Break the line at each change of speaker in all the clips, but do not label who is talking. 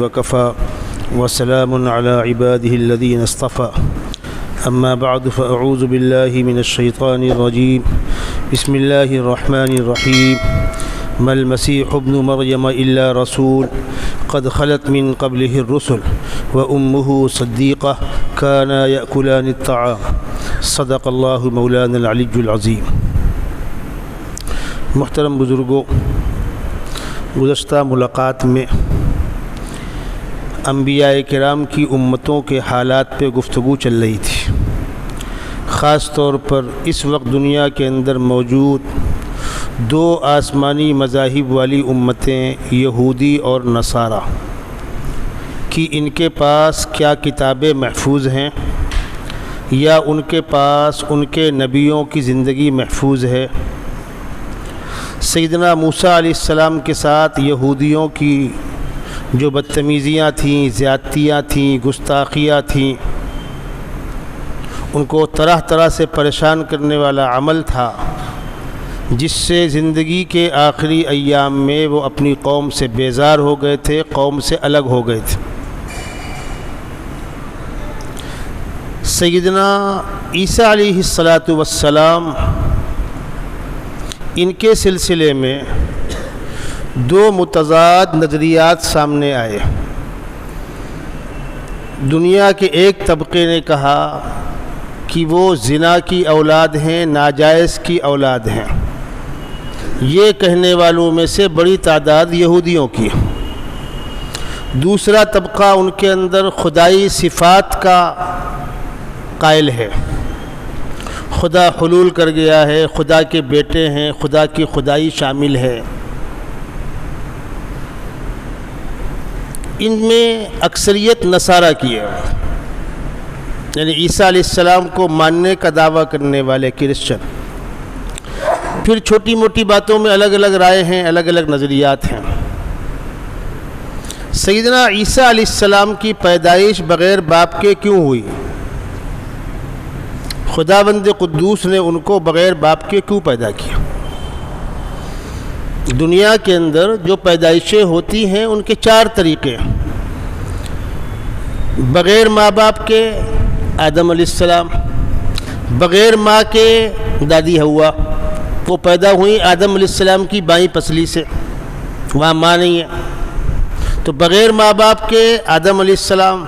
وكفى وسلام على عباده الذين اصطفى أما بعد فأعوذ بالله من الشيطان الرجيم بسم الله الرحمن الرحيم ما المسيح ابن مريم إلا رسول قد خلت من قبله الرسل وأمه صديقة كانا يأكلان الطعام صدق الله مولانا العلي العظيم۔ محترم بزرگوں، گزشتہ ملاقات میں انبیاء کرام کی امتوں کے حالات پہ گفتگو چل رہی تھی، خاص طور پر اس وقت دنیا کے اندر موجود دو آسمانی مذاہب والی امتیں یہودی اور نصارہ کہ ان کے پاس کیا کتابیں محفوظ ہیں یا ان کے پاس ان کے نبیوں کی زندگی محفوظ ہے۔ سیدنا موسیٰ علیہ السلام کے ساتھ یہودیوں کی جو بدتمیزیاں تھیں، زیادتیاں تھیں، گستاخیاں تھیں، ان کو طرح طرح سے پریشان کرنے والا عمل تھا، جس سے زندگی کے آخری ایام میں وہ اپنی قوم سے بیزار ہو گئے تھے، قوم سے الگ ہو گئے تھے۔ سیدنا عیسیٰ علیہ السلام ان کے سلسلے میں دو متضاد نظریات سامنے آئے۔ دنیا کے ایک طبقے نے کہا کہ وہ زنا کی اولاد ہیں، ناجائز کی اولاد ہیں، یہ کہنے والوں میں سے بڑی تعداد یہودیوں کی۔ دوسرا طبقہ ان کے اندر خدائی صفات کا قائل ہے، خدا حلول کر گیا ہے، خدا کے بیٹے ہیں، خدا کی خدائی شامل ہے۔ ان میں اکثریت نصارہ کی ہے، یعنی عیسیٰ علیہ السلام کو ماننے کا دعویٰ کرنے والے کرسچن۔ پھر چھوٹی موٹی باتوں میں الگ الگ رائے ہیں، الگ الگ نظریات ہیں۔ سیدنا عیسیٰ علیہ السلام کی پیدائش بغیر باپ کے کیوں ہوئی؟ خداوند قدوس نے ان کو بغیر باپ کے کیوں پیدا کیا؟ دنیا کے اندر جو پیدائشیں ہوتی ہیں ان کے چار طریقے ہیں۔ بغیر ماں باپ کے آدم علیہ السلام، بغیر ماں کے دادی حوا، وہ پیدا ہوئی آدم علیہ السلام کی بائیں پسلی سے، وہاں ماں نہیں ہے۔ تو بغیر ماں باپ کے آدم علیہ السلام،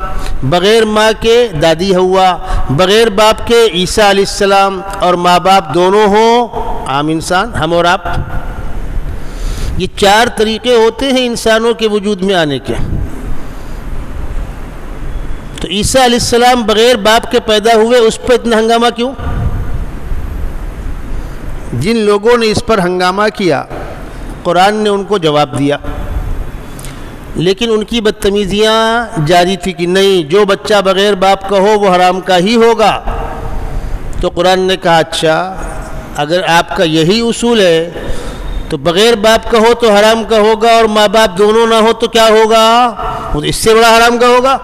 بغیر ماں کے دادی حوا، بغیر باپ کے عیسیٰ علیہ السلام، اور ماں باپ دونوں ہوں عام انسان، ہم اور آپ۔ یہ چار طریقے ہوتے ہیں انسانوں کے وجود میں آنے کے۔ تو عیسیٰ علیہ السلام بغیر باپ کے پیدا ہوئے، اس پہ اتنا ہنگامہ کیوں؟ جن لوگوں نے اس پر ہنگامہ کیا، قرآن نے ان کو جواب دیا، لیکن ان کی بدتمیزیاں جاری تھی کہ نہیں، جو بچہ بغیر باپ کا ہو وہ حرام کا ہی ہوگا۔ تو قرآن نے کہا اچھا، اگر آپ کا یہی اصول ہے تو بغیر باپ کا ہو تو حرام کا ہوگا، اور ماں باپ دونوں نہ ہو تو کیا ہوگا؟ وہ اس سے بڑا حرام کا ہوگا۔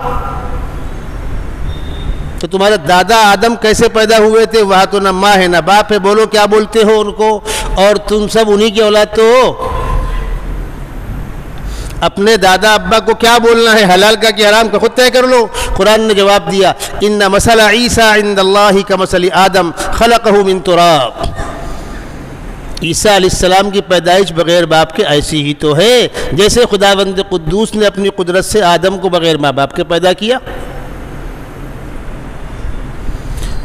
تو تمہارے دادا آدم کیسے پیدا ہوئے تھے؟ وہاں تو نہ ماں ہے نہ باپ ہے، بولو کیا بولتے ہو ان کو؟ اور تم سب انہی کی اولاد تو ہو۔ اپنے دادا ابا کو کیا بولنا ہے، حلال کا کہ حرام کا خود طے کر لو۔ قرآن نے جواب دیا، ان مثل عیسیٰ عند اللہ کمثل آدم خلقہ من تراب۔ عیسیٰ علیہ السلام کی پیدائش بغیر باپ کے ایسی ہی تو ہے جیسے خداوند قدوس نے اپنی قدرت سے آدم کو بغیر ماں باپ کے پیدا کیا۔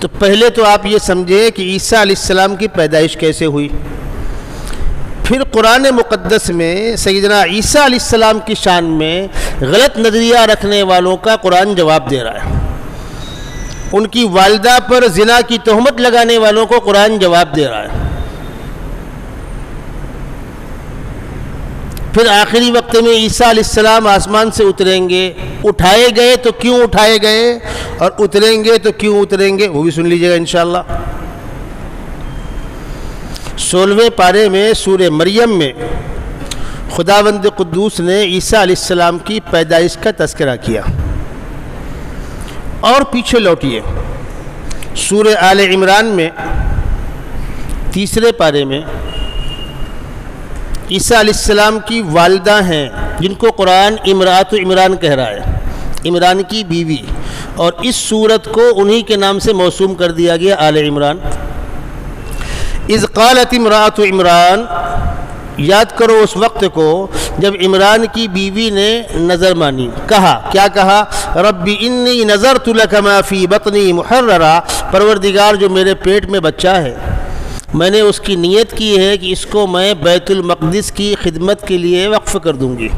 تو پہلے تو آپ یہ سمجھے کہ عیسیٰ علیہ السلام کی پیدائش کیسے ہوئی۔ پھر قرآن مقدس میں سیدنا عیسیٰ علیہ السلام کی شان میں غلط نظریہ رکھنے والوں کا قرآن جواب دے رہا ہے۔ ان کی والدہ پر زنا کی تہمت لگانے والوں کو قرآن جواب دے رہا ہے۔ پھر آخری وقت میں عیسیٰ علیہ السلام آسمان سے اتریں گے، اٹھائے گئے تو کیوں اٹھائے گئے، اور اتریں گے تو کیوں اتریں گے، وہ بھی سن لیجیے گا انشاءاللہ۔ 16ویں پارے میں سورہ مریم میں خداوند قدوس نے عیسیٰ علیہ السلام کی پیدائش کا تذکرہ کیا۔ اور پیچھے لوٹیے، سورہ آل عمران میں 3 پارے میں عیسیٰ علیہ السلام کی والدہ ہیں جن کو قرآن امراۃ عمران کہہ رہا ہے، عمران کی بیوی، اور اس صورت کو انہی کے نام سے موسوم کر دیا گیا، آل عمران۔ اذ قالت امراۃ عمران، یاد کرو اس وقت کو جب عمران کی بیوی نے نظر مانی، کہا، کیا کہا؟ ربی انی نذرت لک ما فی بطنی محررا، پروردگار جو میرے پیٹ میں بچہ ہے میں نے اس کی نیت کی ہے کہ اس کو میں بیت المقدس کی خدمت کے لیے وقف کر دوں گی،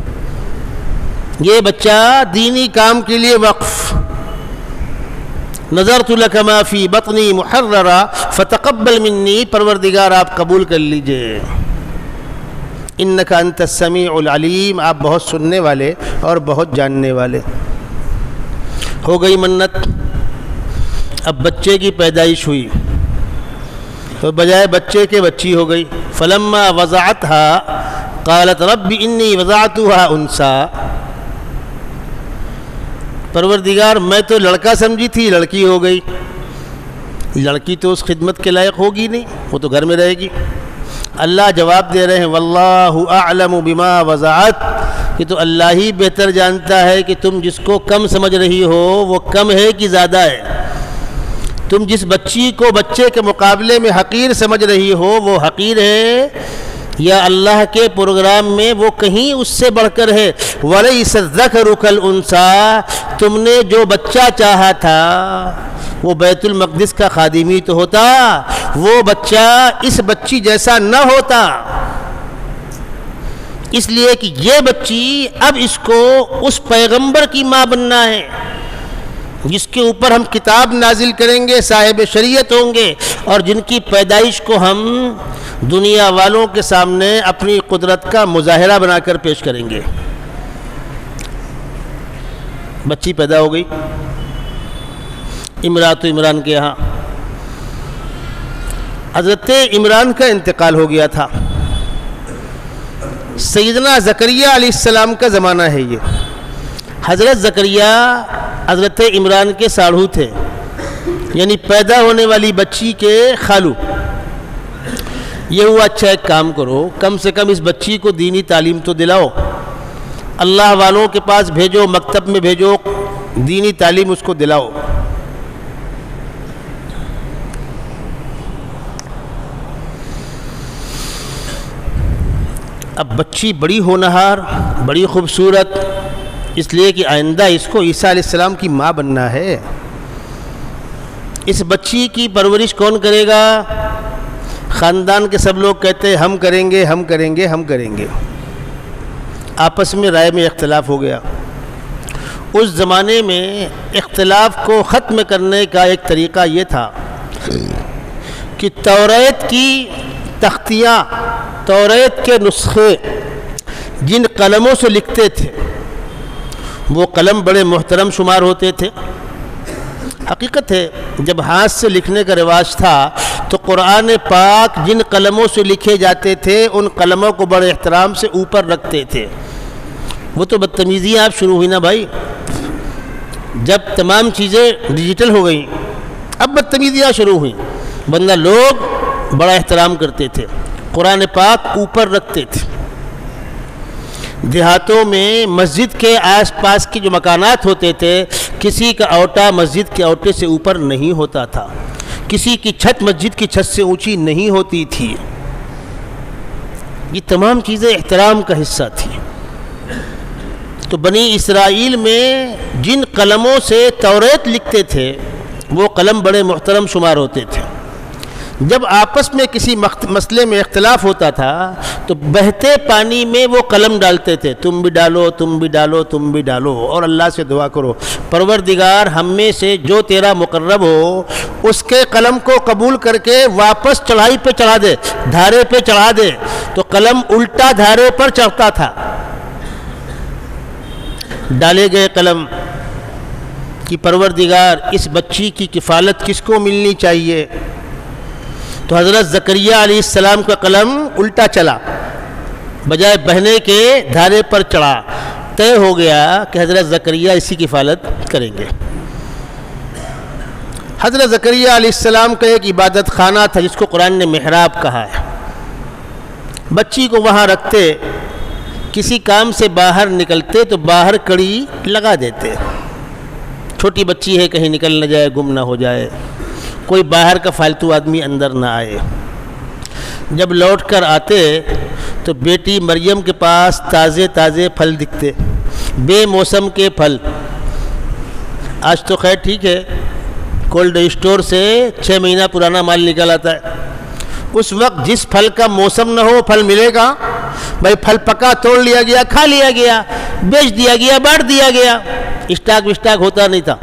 یہ بچہ دینی کام کے لیے وقف۔ نذرت لک ما فی بطنی محررا فتقبل منی، پروردگار آپ قبول کر لیجئے، انک انت السمیع العلیم، آپ بہت سننے والے اور بہت جاننے والے۔ ہو گئی منت، اب بچے کی پیدائش ہوئی تو بجائے بچے کے بچی ہو گئی۔ فلما وضعتها قالت رب انی وضعتها انثى، پروردگار میں تو لڑکا سمجھی تھی، لڑکی ہو گئی۔ لڑکی تو اس خدمت کے لائق ہوگی نہیں، وہ تو گھر میں رہے گی۔ اللہ جواب دے رہے ہیں واللہ اعلم بما وضعت، یہ تو اللہ ہی بہتر جانتا ہے کہ تم جس کو کم سمجھ رہی ہو وہ کم ہے کہ زیادہ ہے، تم جس بچی کو بچے کے مقابلے میں حقیر سمجھ رہی ہو وہ حقیر ہے یا اللہ کے پروگرام میں وہ کہیں اس سے بڑھ کر ہے۔ وَلَيْسَ الذَّكَرُ كَالْأُنثَىٰ، تم نے جو بچہ چاہا تھا وہ بیت المقدس کا خادمی تو ہوتا، وہ بچہ اس بچی جیسا نہ ہوتا، اس لیے کہ یہ بچی اب اس کو اس پیغمبر کی ماں بننا ہے جس کے اوپر ہم کتاب نازل کریں گے، صاحب شریعت ہوں گے، اور جن کی پیدائش کو ہم دنیا والوں کے سامنے اپنی قدرت کا مظاہرہ بنا کر پیش کریں گے۔ بچی پیدا ہو گئی امراۃ عمران کے یہاں، حضرت عمران کا انتقال ہو گیا تھا۔ سیدنا زکریا علیہ السلام کا زمانہ ہے یہ۔ حضرت زکریا حضرت عمران کے ساڑھو تھے، یعنی پیدا ہونے والی بچی کے خالو۔ یہ ہوا اچھا ایک کام کرو، کم سے کم اس بچی کو دینی تعلیم تو دلاؤ، اللہ والوں کے پاس بھیجو، مکتب میں بھیجو، دینی تعلیم اس کو دلاؤ۔ اب بچی بڑی ہونہار، بڑی خوبصورت، اس لیے کہ آئندہ اس کو عیسیٰ علیہ السلام کی ماں بننا ہے۔ اس بچی کی پرورش کون کرے گا؟ خاندان کے سب لوگ کہتے ہیں ہم کریں گے، ہم کریں گے، ہم کریں گے۔ آپس میں رائے میں اختلاف ہو گیا۔ اس زمانے میں اختلاف کو ختم کرنے کا ایک طریقہ یہ تھا کہ توریت کی تختیاں، توریت کے نسخے جن قلموں سے لکھتے تھے وہ قلم بڑے محترم شمار ہوتے تھے۔ حقیقت ہے جب ہاتھ سے لکھنے کا رواج تھا تو قرآن پاک جن قلموں سے لکھے جاتے تھے ان قلموں کو بڑے احترام سے اوپر رکھتے تھے۔ وہ تو بدتمیزیاں آپ شروع ہوئی نا بھائی، جب تمام چیزیں ڈیجیٹل ہو گئیں اب بدتمیزیاں شروع ہوئیں، ورنہ لوگ بڑا احترام کرتے تھے، قرآن پاک اوپر رکھتے تھے۔ دیہاتوں میں مسجد کے آس پاس کے جو مکانات ہوتے تھے کسی کا اوٹا مسجد کے اوٹے سے اوپر نہیں ہوتا تھا، کسی کی چھت مسجد کی چھت سے اونچی نہیں ہوتی تھی۔ یہ تمام چیزیں احترام کا حصہ تھیں۔ تو بنی اسرائیل میں جن قلموں سے توریت لکھتے تھے وہ قلم بڑے محترم شمار ہوتے تھے۔ جب آپس میں کسی مسئلے میں اختلاف ہوتا تھا تو بہتے پانی میں وہ قلم ڈالتے تھے، تم بھی ڈالو، تم بھی ڈالو، تم بھی ڈالو، اور اللہ سے دعا کرو پروردگار ہم میں سے جو تیرا مقرب ہو اس کے قلم کو قبول کر کے واپس چڑھائی پہ چڑھا دے، دھارے پہ چڑھا دے۔ تو قلم الٹا دھارے پر چڑھتا تھا۔ ڈالے گئے قلم کہ پروردگار اس بچی کی کفالت کس کو ملنی چاہیے؟ تو حضرت زکریہ علیہ السلام کا قلم الٹا چلا، بجائے بہنے کے دھارے پر چڑھا۔ طے ہو گیا کہ حضرت زکریہ اسی کی کفالت کریں گے۔ حضرت زکریہ علیہ السلام کا ایک عبادت خانہ تھا جس کو قرآن نے محراب کہا ہے۔ بچی کو وہاں رکھتے کسی کام سے باہر نکلتے تو باہر کڑی لگا دیتے، چھوٹی بچی ہے کہیں نکل نہ جائے، گم نہ ہو جائے، کوئی باہر کا فالتو آدمی اندر نہ آئے۔ جب لوٹ کر آتے تو بیٹی مریم کے پاس تازے تازے پھل دکھتے، بے موسم کے پھل۔ آج تو خیر ٹھیک ہے، کولڈ اسٹور سے 6 مہینہ پرانا مال نکل آتا ہے، اس وقت جس پھل کا موسم نہ ہو پھل ملے گا؟ بھائی پھل پکا توڑ لیا گیا، کھا لیا گیا، بیچ دیا گیا، بانٹ دیا گیا، اسٹاک وسٹاک ہوتا نہیں تھا۔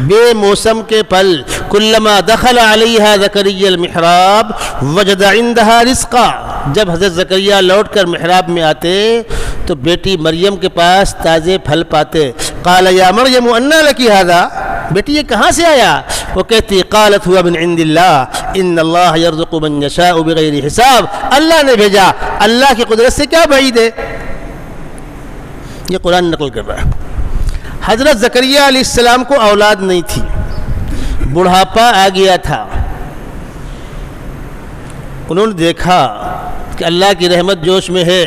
بے موسم کے پھل۔ کلما دخل علیہا زکریا المحراب وجد عندها رزقا، جب حضرت زکریا لوٹ کر محراب میں آتے تو بیٹی مریم کے پاس تازے پھل پاتے۔ قال یا مریم انا لکی ھذا، بیٹی یہ کہاں سے آیا؟ وہ کہتی قالت هو من عند اللہ ان اللہ یرزق من یشاء بغیر حساب، اللہ نے بھیجا، اللہ کی قدرت سے کیا بعید ہے؟ یہ قرآن نقل کر رہا ہے۔ حضرت زکریا علیہ السلام کو اولاد نہیں تھی، بڑھاپا آ گیا تھا۔ انہوں نے دیکھا کہ اللہ کی رحمت جوش میں ہے،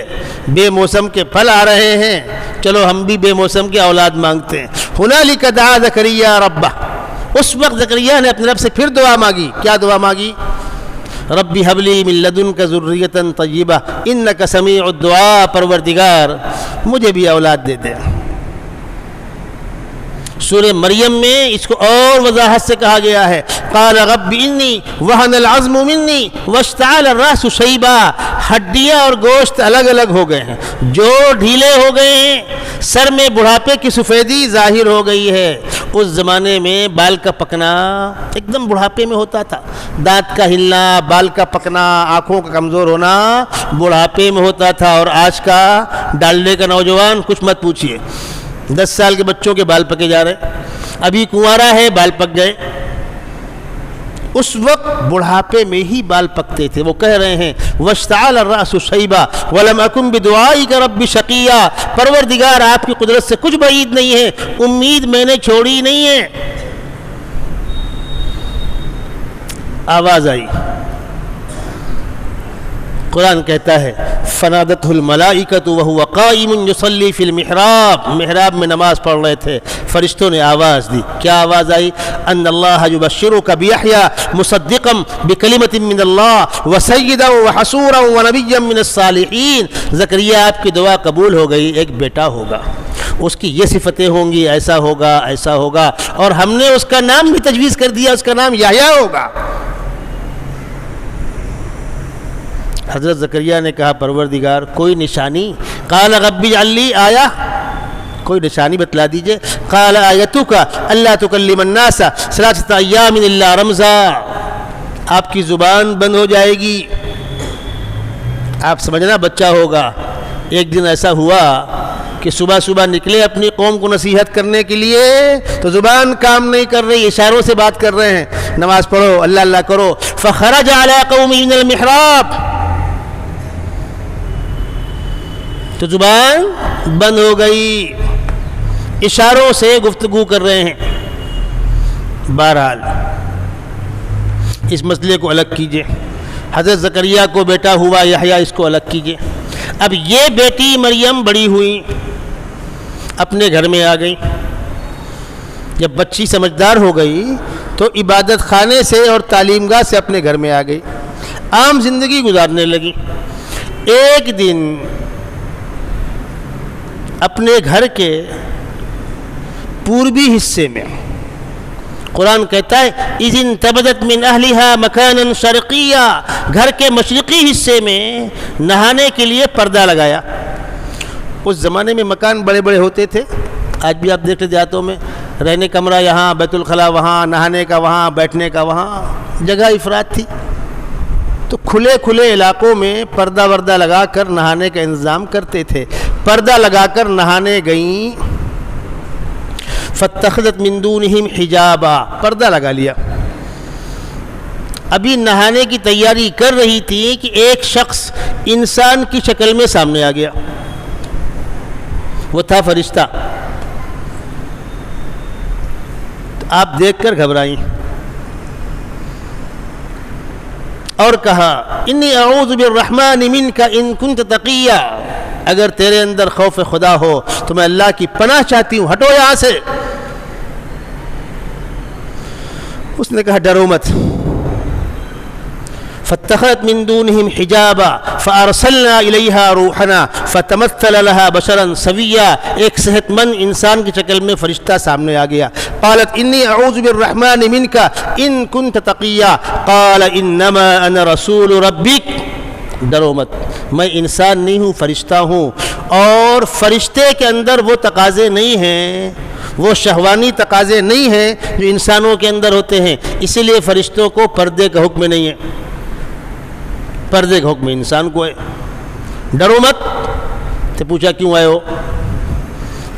بے موسم کے پھل آ رہے ہیں، چلو ہم بھی بے موسم کی اولاد مانگتے ہیں۔ ہنالک دعا زکریا ربہ، اس وقت زکریا نے اپنے رب سے پھر دعا مانگی۔ کیا دعا مانگی؟ ربی حب لی من لدنک ذریۃ طیبہ انک سمیع الدعاء، پروردگار مجھے بھی اولاد دے دے۔ سورہ مریم میں اس کو اور وضاحت سے کہا گیا ہے، قال رب انی وہن العظم منی واشتعل الراس شیبا، ہڈیاں اور گوشت الگ الگ ہو گئے ہیں، جوڑ ڈھیلے ہو گئے ہیں، سر میں بڑھاپے کی سفیدی ظاہر ہو گئی ہے۔ اس زمانے میں بال کا پکنا ایک دم بڑھاپے میں ہوتا تھا، دانت کا ہلنا، بال کا پکنا، آنکھوں کا کمزور ہونا بڑھاپے میں ہوتا تھا۔ اور آج کا ڈالنے کا نوجوان کچھ مت پوچھئے، 10 سال کے بچوں کے بال پکے جا رہے، ابھی کنوارا ہے بال پک گئے۔ اس وقت بڑھاپے میں ہی بال پکتے تھے۔ وہ کہہ رہے ہیں واشتعل الراس شیبا ولم اکن بدعائک رب شقیا، پروردگار آپ کی قدرت سے کچھ بعید نہیں ہے، امید میں نے چھوڑی نہیں ہے۔ آواز آئی، قرآن کہتا ہے فنادته الملائکۃ وهو قائم یصلی فی المحراب، محراب میں نماز پڑھ رہے تھے، فرشتوں نے آواز دی۔ کیا آواز آئی؟ ان اللہ یبشرک بیحییٰ مصدقا بکلمۃ من اللہ وسیدا وحصورا ونبیا من الصالحین، زکریا آپ کی دعا قبول ہو گئی، ایک بیٹا ہوگا، اس کی یہ صفتیں ہوں گی، ایسا ہوگا ایسا ہوگا، اور ہم نے اس کا نام بھی تجویز کر دیا، اس کا نام یحییٰ ہوگا۔ حضرت زکریا نے کہا پروردگار کوئی نشانی؟ قال رب اجعل لی آیہ، کوئی نشانی بتلا دیجئے۔ قال آیتک الا تکلم الناس ثلاثۃ ایام الا رمزا، آپ کی زبان بند ہو جائے گی، آپ سمجھنا بچہ ہوگا۔ ایک دن ایسا ہوا کہ صبح صبح نکلے اپنی قوم کو نصیحت کرنے کے لیے تو زبان کام نہیں کر رہی، اشاروں سے بات کر رہے ہیں، نماز پڑھو، اللہ اللہ کرو۔ فخرج علی قومہ من المحراب، تو زبان بند ہو گئی، اشاروں سے گفتگو کر رہے ہیں۔ بہرحال اس مسئلے کو الگ کیجئے، حضرت زکریا کو بیٹا ہوا یحییٰ، اس کو الگ کیجئے۔ اب یہ بیٹی مریم بڑی ہوئی، اپنے گھر میں آ گئی، جب بچی سمجھدار ہو گئی تو عبادت خانے سے اور تعلیم گاہ سے اپنے گھر میں آ گئی، عام زندگی گزارنے لگی۔ ایک دن اپنے گھر کے پوربی حصے میں، قرآن کہتا ہے اذ انتبذت من اہلہا مکانا شرقیا، گھر کے مشرقی حصے میں نہانے کے لیے پردہ لگایا۔ اس زمانے میں مکان بڑے بڑے ہوتے تھے، آج بھی آپ دیکھتے دیہاتوں میں رہنے کمرہ یہاں، بیت الخلاء وہاں، نہانے کا وہاں، بیٹھنے کا وہاں، جگہ افراد تھی، تو کھلے کھلے علاقوں میں پردہ وردہ لگا کر نہانے کا انتظام کرتے تھے۔ پردہ لگا کر نہانے گئیں، فاتخذت من دونہم حجابا، پردہ لگا لیا، ابھی نہانے کی تیاری کر رہی تھی کہ ایک شخص انسان کی شکل میں سامنے آ گیا، وہ تھا فرشتہ۔ آپ دیکھ کر گھبرائیں اور کہا انی اعوذ بالرحمن منک ان کنت تقیا، اگر تیرے اندر خوف خدا ہو تو میں اللہ کی پناہ چاہتی ہوں، ہٹو یہاں سے۔ اس نے کہا ڈرو مت۔ فاتخذت من دونهم حجابا فارسلنا الیہا روحنا فتمثل لها بشرا سویا، ایک صحت مند انسان کی شکل میں فرشتہ سامنے آ گیا۔ قالت انی اعوذ بالرحمن منک ان کنت تقیا، قال انما انا رسول ربک۔ ڈرو مت، میں انسان نہیں ہوں، فرشتہ ہوں، اور فرشتے کے اندر وہ تقاضے نہیں ہیں، وہ شہوانی تقاضے نہیں ہیں جو انسانوں کے اندر ہوتے ہیں، اسی لیے فرشتوں کو پردے کا حکم نہیں ہے، پردے کا حکم انسان کو ہے۔ ڈرو مت۔ تو پوچھا کیوں آئے ہو؟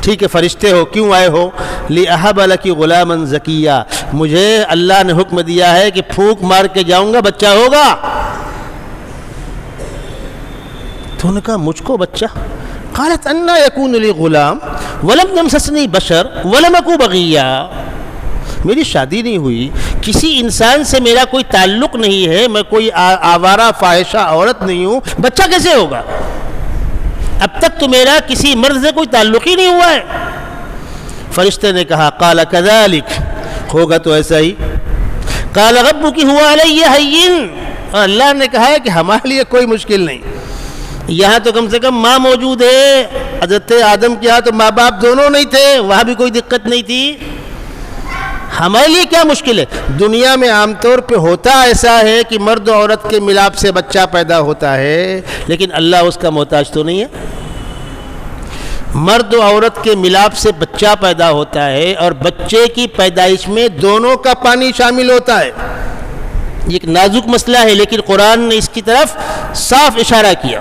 ٹھیک ہے فرشتے ہو، کیوں آئے ہو؟ لِأَهَبَ لَكِ غُلَامًا زَكِيًّا، مجھے اللہ نے حکم دیا ہے کہ پھونک مار کے جاؤں گا، بچہ ہوگا۔ تو نے کہا مجھ کو بچہ؟ قالت انا یکون لی غلام ولم یمسسنی بشر ولم اکو بغیا، میری شادی نہیں ہوئی، کسی انسان سے میرا کوئی تعلق نہیں ہے، میں کوئی آوارہ فاحشہ عورت نہیں ہوں، بچہ کیسے ہوگا؟ اب تک تو میرا کسی مرد سے کوئی تعلق ہی نہیں ہوا ہے۔ فرشتے نے کہا قال کذالک، ہوگا تو ایسا ہی۔ قال ربک هو علی ہین، اور اللہ نے کہا ہے کہ ہمارے لیے کوئی مشکل نہیں، یہاں تو کم سے کم ماں موجود ہے، حضرت آدم کے یہاں تو ماں باپ دونوں نہیں تھے، وہاں بھی کوئی دقت نہیں تھی، ہمارے لیے کیا مشکل ہے؟ دنیا میں عام طور پہ ہوتا ایسا ہے کہ مرد و عورت کے ملاپ سے بچہ پیدا ہوتا ہے، لیکن اللہ اس کا محتاج تو نہیں ہے۔ مرد و عورت کے ملاپ سے بچہ پیدا ہوتا ہے، اور بچے کی پیدائش میں دونوں کا پانی شامل ہوتا ہے۔ یہ ایک نازک مسئلہ ہے، لیکن قرآن نے اس کی طرف صاف اشارہ کیا۔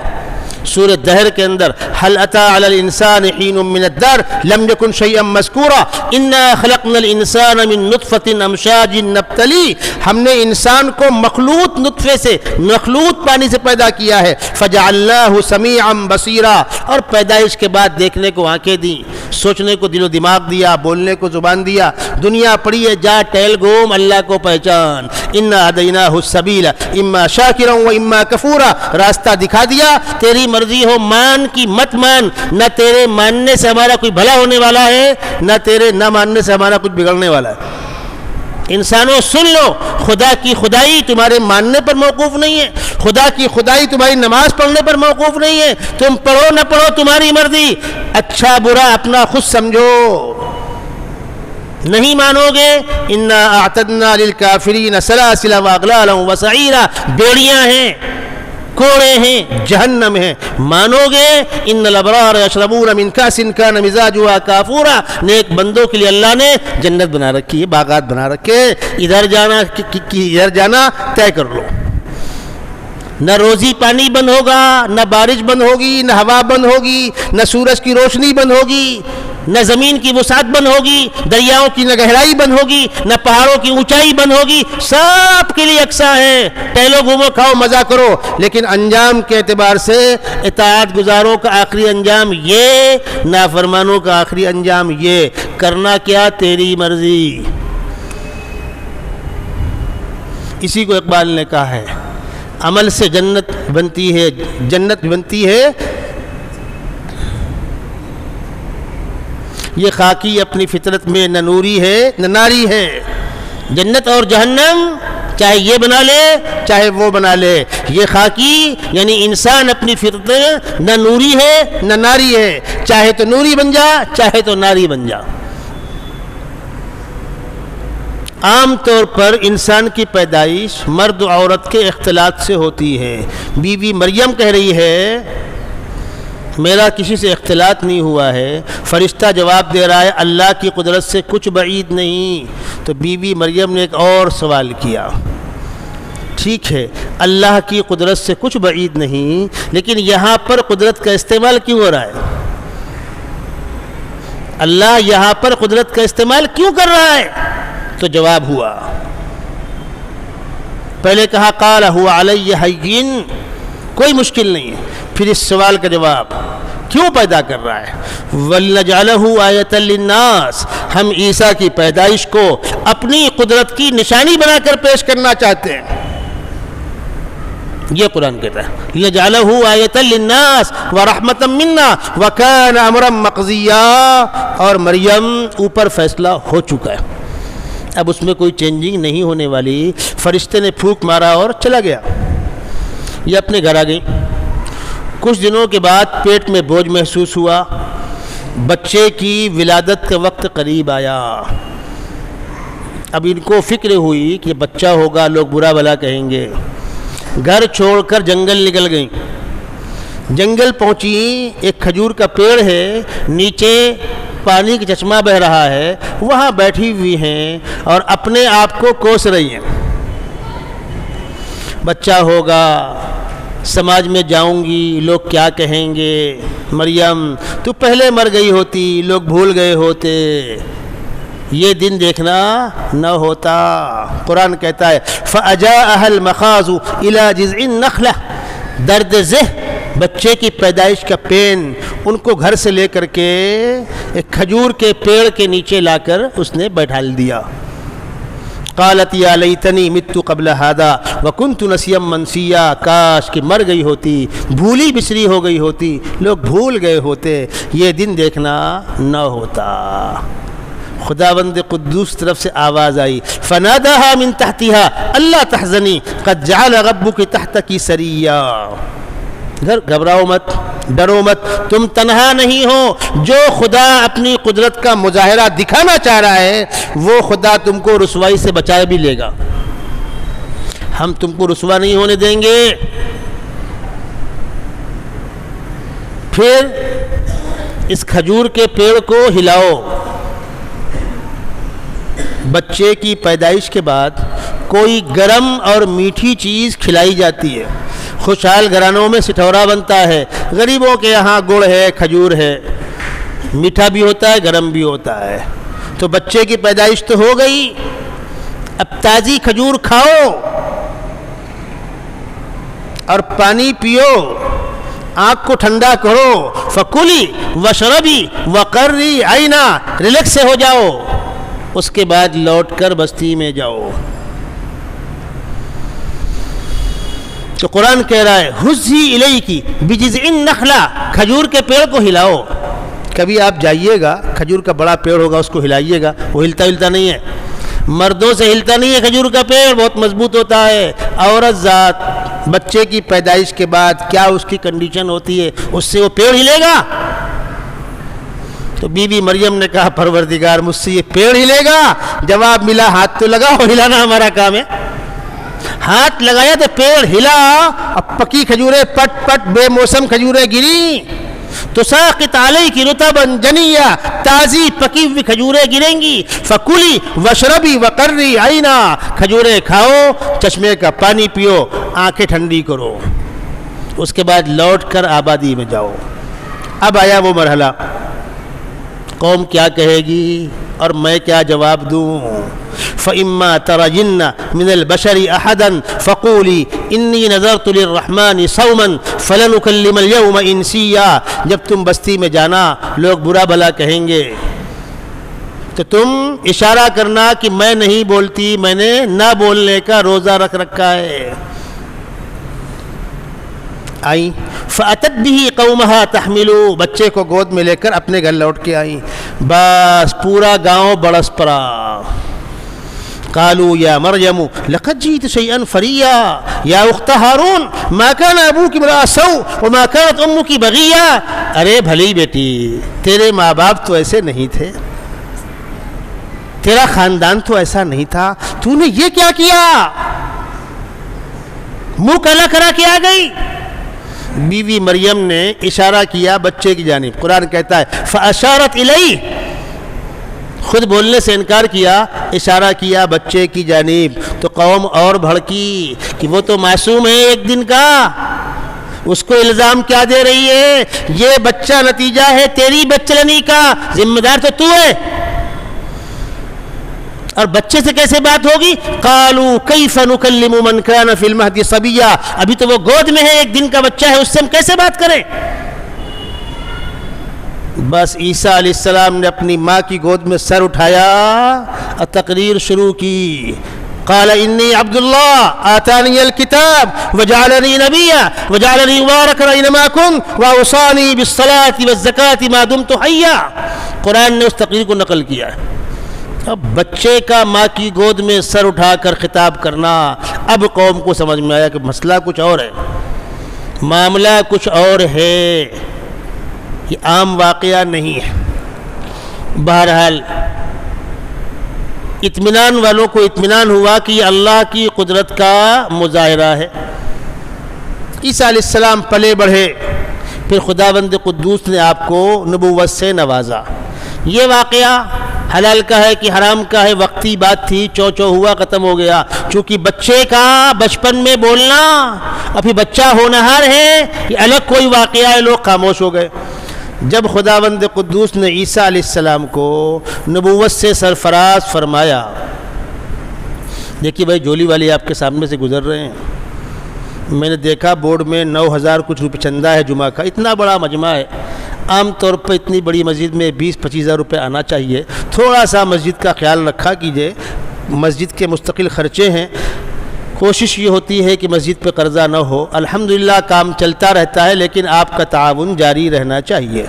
سورہ دہر کے اندر هل اتى على الانسان حين من الدهر لم يكن شيئا مذكورا انا خلقنا الانسان من نطفة امشاج نبتليه، ہم نے انسان کو مخلوط نطفے سے، مخلوط پانی سے پیدا کیا ہے، فجعلناه سميعا بصيرا، اور پیدائش کے بعد دیکھنے کو آنکھیں دیں، سوچنے کو دل و دماغ دیا، بولنے کو زبان دیا، دنیا پڑی ہے جا ٹہل گھوم، اللہ کو پہچان۔ انا هديناه السبيل اما شاكرا واما كفورا، راستہ دکھا دیا، تیری مرضی ہو مان کی مت مان، نہ تیرے ماننے سے ہمارا کوئی بھلا ہونے والا ہے، نہ تیرے نہ ماننے سے ہمارا کچھ بگڑنے والا ہے۔ انسانوں سن لو، خدا کی خدائی تمہارے ماننے پر موقوف نہیں ہے، خدا کی خدائی تمہاری نماز پڑھنے پر موقوف نہیں ہے، تم پڑھو نہ پڑھو تمہاری مرضی، اچھا برا اپنا خود سمجھو۔ نہیں مانو گے انا اعتدنا للکافرین سلاسل واغلالا وسعیرا، بیڑیاں ہیں، کوڑے ہیں، جہنم ہیں۔ مانو گے ان الابرار یشربون من کاس کان مزاجها کافورا، نیک بندوں کے لیے اللہ نے جنت بنا رکھی ہے، باغات بنا رکھے، ادھر جانا طے کر لو۔ نہ روزی پانی بند ہوگا، نہ بارش بند ہوگی، نہ ہوا بند ہوگی، نہ سورج کی روشنی بند ہوگی، نہ زمین کی وسعت بند ہوگی، دریاؤں کی نہ گہرائی بند ہوگی، نہ پہاڑوں کی اونچائی بند ہوگی، سب کے لیے یکساں ہے۔ ٹہلو گھومو کھاؤ مزہ کرو، لیکن انجام کے اعتبار سے اطاعت گزاروں کا آخری انجام یہ، نافرمانوں کا آخری انجام یہ، کرنا کیا تیری مرضی۔ اسی کو اقبال نے کہا ہے عمل سے جنت بنتی ہے، جنت بنتی ہے یہ خاکی اپنی فطرت میں نہ نوری ہے نہ ناری ہے۔ جنت اور جہنم چاہے یہ بنا لے چاہے وہ بنا لے، یہ خاکی یعنی انسان اپنی فطرت میں نہ نوری ہے نہ ناری ہے، چاہے تو نوری بن جا چاہے تو ناری بن جا۔ عام طور پر انسان کی پیدائش مرد و عورت کے اختلاط سے ہوتی ہے۔ بی بی مریم کہہ رہی ہے میرا کسی سے اختلاط نہیں ہوا ہے، فرشتہ جواب دے رہا ہے اللہ کی قدرت سے کچھ بعید نہیں۔ تو بی بی مریم نے ایک اور سوال کیا، ٹھیک ہے اللہ کی قدرت سے کچھ بعید نہیں، لیکن یہاں پر قدرت کا استعمال کیوں ہو رہا ہے؟ اللہ یہاں پر قدرت کا استعمال کیوں کر رہا ہے؟ تو جواب ہوا، پہلے کہا قال هو علی ہین، کوئی مشکل نہیں ہے، پھر اس سوال کا جواب کیوں پیدا کر رہا ہے؟ وَلْنَجْعَلَهُ آیَةً لِلنَّاسِ، ہم عیسیٰ کی پیدائش کو اپنی قدرت کی نشانی بنا کر پیش کرنا چاہتے ہیں۔ یہ قرآن کہتا ہے لِيَجْعَلَهُ آیَةً لِلنَّاسِ وَرَحْمَةً مِنَّا وَكَانَ أَمْرًا مَقْضِيًّا، اور مریم اوپر فیصلہ ہو چکا ہے، اب اس میں کوئی چینجنگ نہیں ہونے والی۔ فرشتے نے پھونک مارا اور چلا گیا، یہ اپنے گھر آ گئی۔ کچھ دنوں کے بعد پیٹ میں بوجھ محسوس ہوا، بچے کی ولادت کا وقت قریب آیا۔ اب ان کو فکر ہوئی کہ بچہ ہوگا، لوگ برا بھلا کہیں گے، گھر چھوڑ کر جنگل نکل گئیں۔ جنگل پہنچی، ایک کھجور کا پیڑ ہے، نیچے پانی کا چشمہ بہہ رہا ہے، وہاں بیٹھی ہوئی ہیں اور اپنے آپ کو کوس رہی ہیں۔ بچہ ہوگا، سماج میں جاؤں گی، لوگ کیا کہیں گے، مریم تو پہلے مر گئی ہوتی، لوگ بھول گئے ہوتے، یہ دن دیکھنا نہ ہوتا۔ قرآن کہتا ہے فَأَجَاءَهَا الْمَخَاضُ إِلَى جِذْعِ النَّخْلَةِ، درد ذہ بچے کی پیدائش کا پین ان کو گھر سے لے کر کے ایک کھجور کے پیڑ کے نیچے لا کر اس نے بیٹھال دیا۔ قالت یا لیتنی مت قبل هذا وکنت نسیا منسیا، کاش کہ مر گئی ہوتی، بھولی بسری ہو گئی ہوتی، لوگ بھول گئے ہوتے، یہ دن دیکھنا نہ ہوتا۔ خداوند قدوس طرف سے آواز آئی فناداها من تحتها اللہ تحزنی قد جعل ربک تحتک سریا، گھبراؤ مت، ڈرو مت، تم تنہا نہیں ہو، جو خدا اپنی قدرت کا مظاہرہ دکھانا چاہ رہا ہے وہ خدا تم کو رسوائی سے بچائے بھی لے گا، ہم تم کو رسوا نہیں ہونے دیں گے۔ پھر اس کھجور کے پیڑ کو ہلاؤ۔ بچے کی پیدائش کے بعد کوئی گرم اور میٹھی چیز کھلائی جاتی ہے، خوشحال گھرانوں میں سٹھورا بنتا ہے، غریبوں کے یہاں گڑ ہے، کھجور ہے، میٹھا بھی ہوتا ہے، گرم بھی ہوتا ہے۔ تو بچے کی پیدائش تو ہو گئی، اب تازی کھجور کھاؤ اور پانی پیو، آنکھ کو ٹھنڈا کرو، فکلی وشربی وقری عینا، ریلیکس سے ہو جاؤ، اس کے بعد لوٹ کر بستی میں جاؤ۔ تو قرآن کہہ رہا ہے ہزی الیکی بجذع النخلہ، کھجور کے پیڑ کو ہلاؤ۔ کبھی آپ جائیے گا، کھجور کا بڑا پیڑ ہوگا، اس کو ہلائیے گا، وہ ہلتا نہیں ہے، مردوں سے ہلتا نہیں ہے، کھجور کا پیڑ بہت مضبوط ہوتا ہے۔ عورت ذات بچے کی پیدائش کے بعد کیا اس کی کنڈیشن ہوتی ہے، اس سے وہ پیڑ ہلے گا؟ تو بی بی مریم نے کہا پروردگار مجھ سے یہ پیڑ ہلے گا؟ جواب ملا ہاتھ تو لگاؤ، ہلانا ہمارا کام ہے۔ ہاتھ لگایا تو پیڑ ہلا، اب پکی کھجوریں پٹ پٹ بے موسم کھجوریں گری، تو ساقط علیک رطبا جنیا، تازی پکی ہوئی کھجوریں گریں گی، فکلی وشربی وقری عینا، کھجوریں کھاؤ، چشمے کا پانی پیو، آنکھیں ٹھنڈی کرو، اس کے بعد لوٹ کر آبادی میں جاؤ۔ اب آیا وہ مرحلہ، قوم کیا کہے گی اور میں کیا جواب دوں؟ فَإِمَّا تَرَيِنَّ مِنَ الْبَشَرِ أَحَدًا فَقُولِي إِنِّي نَذَرْتُ لِلرَّحْمَنِ صَوْمًا فَلَنُكَلِّمَ الْيَوْمَ إِنسِيًّا، جب تم بستی میں جانا لوگ برا بھلا کہیں گے تو تم اشارہ کرنا کہ میں نہیں بولتی، میں نے نہ بولنے کا روزہ رکھ رکھا ہے۔ آئیں فَأَتَتْ بِهِ قَوْمَهَا تَحْمِلُ، بچے کو گود میں لے کر اپنے گھر لوٹ کے آئیں، بس پورا گاؤں برس پڑا۔ قالوا یا مریم لقد جئت شیئا فریا یا اخت ہارون ما کان ابوک امرأ سوء وما کانت امک بغیا، ارے بھلی بیٹی تیرے ماں باپ تو ایسے نہیں تھے، تیرا خاندان تو ایسا نہیں تھا، تو نے یہ کیا کیا؟ منہ کالا کرا کے آ گئی۔ بیوی مریم نے اشارہ کیا بچے کی جانب، قرآن کہتا ہے فاشارت الیہ، خود بولنے سے انکار کیا، اشارہ کیا بچے کی جانب، تو قوم اور بھڑکی کہ وہ تو معصوم ہے ایک دن کا، اس کو الزام کیا دے رہی ہے؟ یہ بچہ نتیجہ ہے تیری بچلنی کا، ذمہ دار تو تو ہے، اور بچے سے کیسے بات ہوگی؟ قالوا کیف نکلم من کان فی المہد صبیا، ابھی تو وہ گود میں ہے، ایک دن کا بچہ ہے، اس سے ہم کیسے بات کریں؟ بس عیسیٰ علیہ السلام نے اپنی ماں کی گود میں سر اٹھایا اور تقریر شروع کی، قال انی عبد اللہ آتانی الکتاب وجعلنی نبیا وجعلنی مبارکا اینما کنت واوصانی بالصلاۃ والزکاۃ ما دمت حیا. قرآن نے اس تقریر کو نقل کیا ہے. اب بچے کا ماں کی گود میں سر اٹھا کر خطاب کرنا، اب قوم کو سمجھ میں آیا کہ مسئلہ کچھ اور ہے، معاملہ کچھ اور ہے، یہ عام واقعہ نہیں ہے. بہرحال اطمینان والوں کو اطمینان ہوا کہ یہ اللہ کی قدرت کا مظاہرہ ہے. عیسیٰ علیہ السلام پلے بڑھے، پھر خداوند قدوس نے آپ کو نبوت سے نوازا. یہ واقعہ حلال کا ہے کہ حرام کا ہے وقتی بات تھی، چو چو ہوا ختم ہو گیا. چونکہ بچے کا بچپن میں بولنا اور پھر بچہ ہونہار ہے یہ الگ کوئی واقعہ ہے، لوگ خاموش ہو گئے. جب خداوند قدوس نے عیسیٰ علیہ السلام کو نبوت سے سرفراز فرمایا، دیکھیے بھائی جولی والے آپ کے سامنے سے گزر رہے ہیں، میں نے دیکھا بورڈ میں 9,000 کچھ روپے چندہ ہے جمعہ کا. اتنا بڑا مجمع ہے، عام طور پر اتنی بڑی مسجد میں 20-25 ہزار روپے آنا چاہیے. تھوڑا سا مسجد کا خیال رکھا کیجئے، مسجد کے مستقل خرچے ہیں، کوشش یہ ہوتی ہے کہ مسجد پہ قرضہ نہ ہو. الحمدللہ کام چلتا رہتا ہے، لیکن آپ کا تعاون جاری رہنا چاہیے.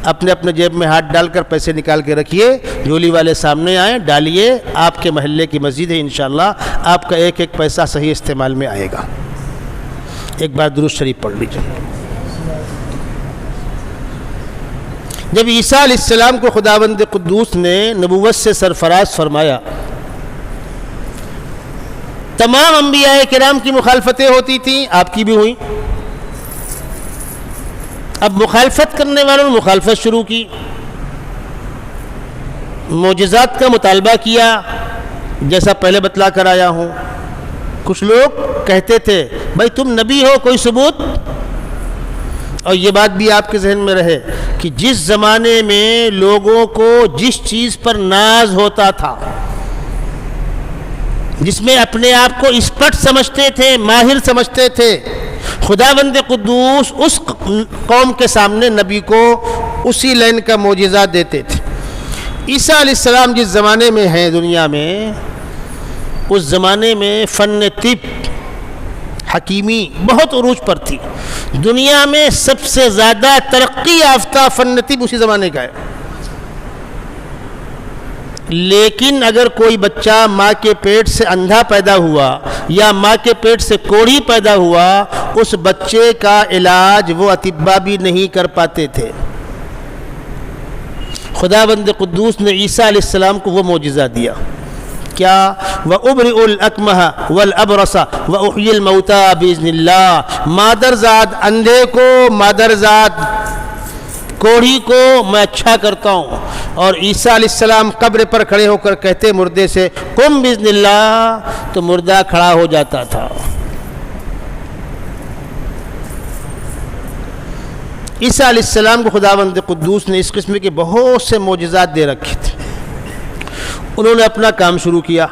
اپنے جیب میں ہاتھ ڈال کر پیسے نکال کے رکھیے، جولی والے سامنے آئیں، ڈالیے. آپ کے محلے کی مسجد ہے، انشاءاللہ آپ کا ایک ایک پیسہ صحیح استعمال میں آئے گا. ایک بار درود شریف پڑھ لیجیے. جب عیسیٰ علیہ السلام کو خداوند قدوس نے نبوت سے سرفراز فرمایا، تمام انبیاء کرام کی مخالفتیں ہوتی تھیں، آپ کی بھی ہوئیں. اب مخالفت کرنے والوں نے مخالفت شروع کی، معجزات کا مطالبہ کیا، جیسا پہلے بتلا کر آیا ہوں. کچھ لوگ کہتے تھے بھائی تم نبی ہو، کوئی ثبوت. اور یہ بات بھی آپ کے ذہن میں رہے کہ جس زمانے میں لوگوں کو جس چیز پر ناز ہوتا تھا، جس میں اپنے آپ کو ایکسپرٹ سمجھتے تھے، ماہر سمجھتے تھے، خداوند قدوس اس قوم کے سامنے نبی کو اسی لائن کا معجزہ دیتے تھے. عیسیٰ علیہ السلام جس زمانے میں ہیں دنیا میں، اس زمانے میں فن طب حکیمی بہت عروج پر تھی. دنیا میں سب سے زیادہ ترقی یافتہ فن طب اسی زمانے کا ہے. لیکن اگر کوئی بچہ ماں کے پیٹ سے اندھا پیدا ہوا یا ماں کے پیٹ سے کوڑھی پیدا ہوا، اس بچے کا علاج وہ اطباء بھی نہیں کر پاتے تھے. خداوند قدوس نے عیسیٰ علیہ السلام کو وہ معجزہ دیا. کیا؟ وَأُبْرِئُ الْأَكْمَحَ وَالْأَبْرَصَ وَأُحْيِي الْمَوْتَى بِإِذْنِ اللَّهِ. مادرزاد اندھے کو، مادرزاد کوڑھی کو میں اچھا کرتا ہوں. اور عیسیٰ علیہ السلام قبر پر کھڑے ہو کر کہتے مردے سے قم بِإِذْنِ اللَّهِ، تو مردہ کھڑا ہو جاتا تھا. عیسیٰ علیہ السلام کو خداوند قدوس نے اس قسم کے بہت سے معجزات دے رکھے تھے. انہوں نے اپنا کام شروع کیا،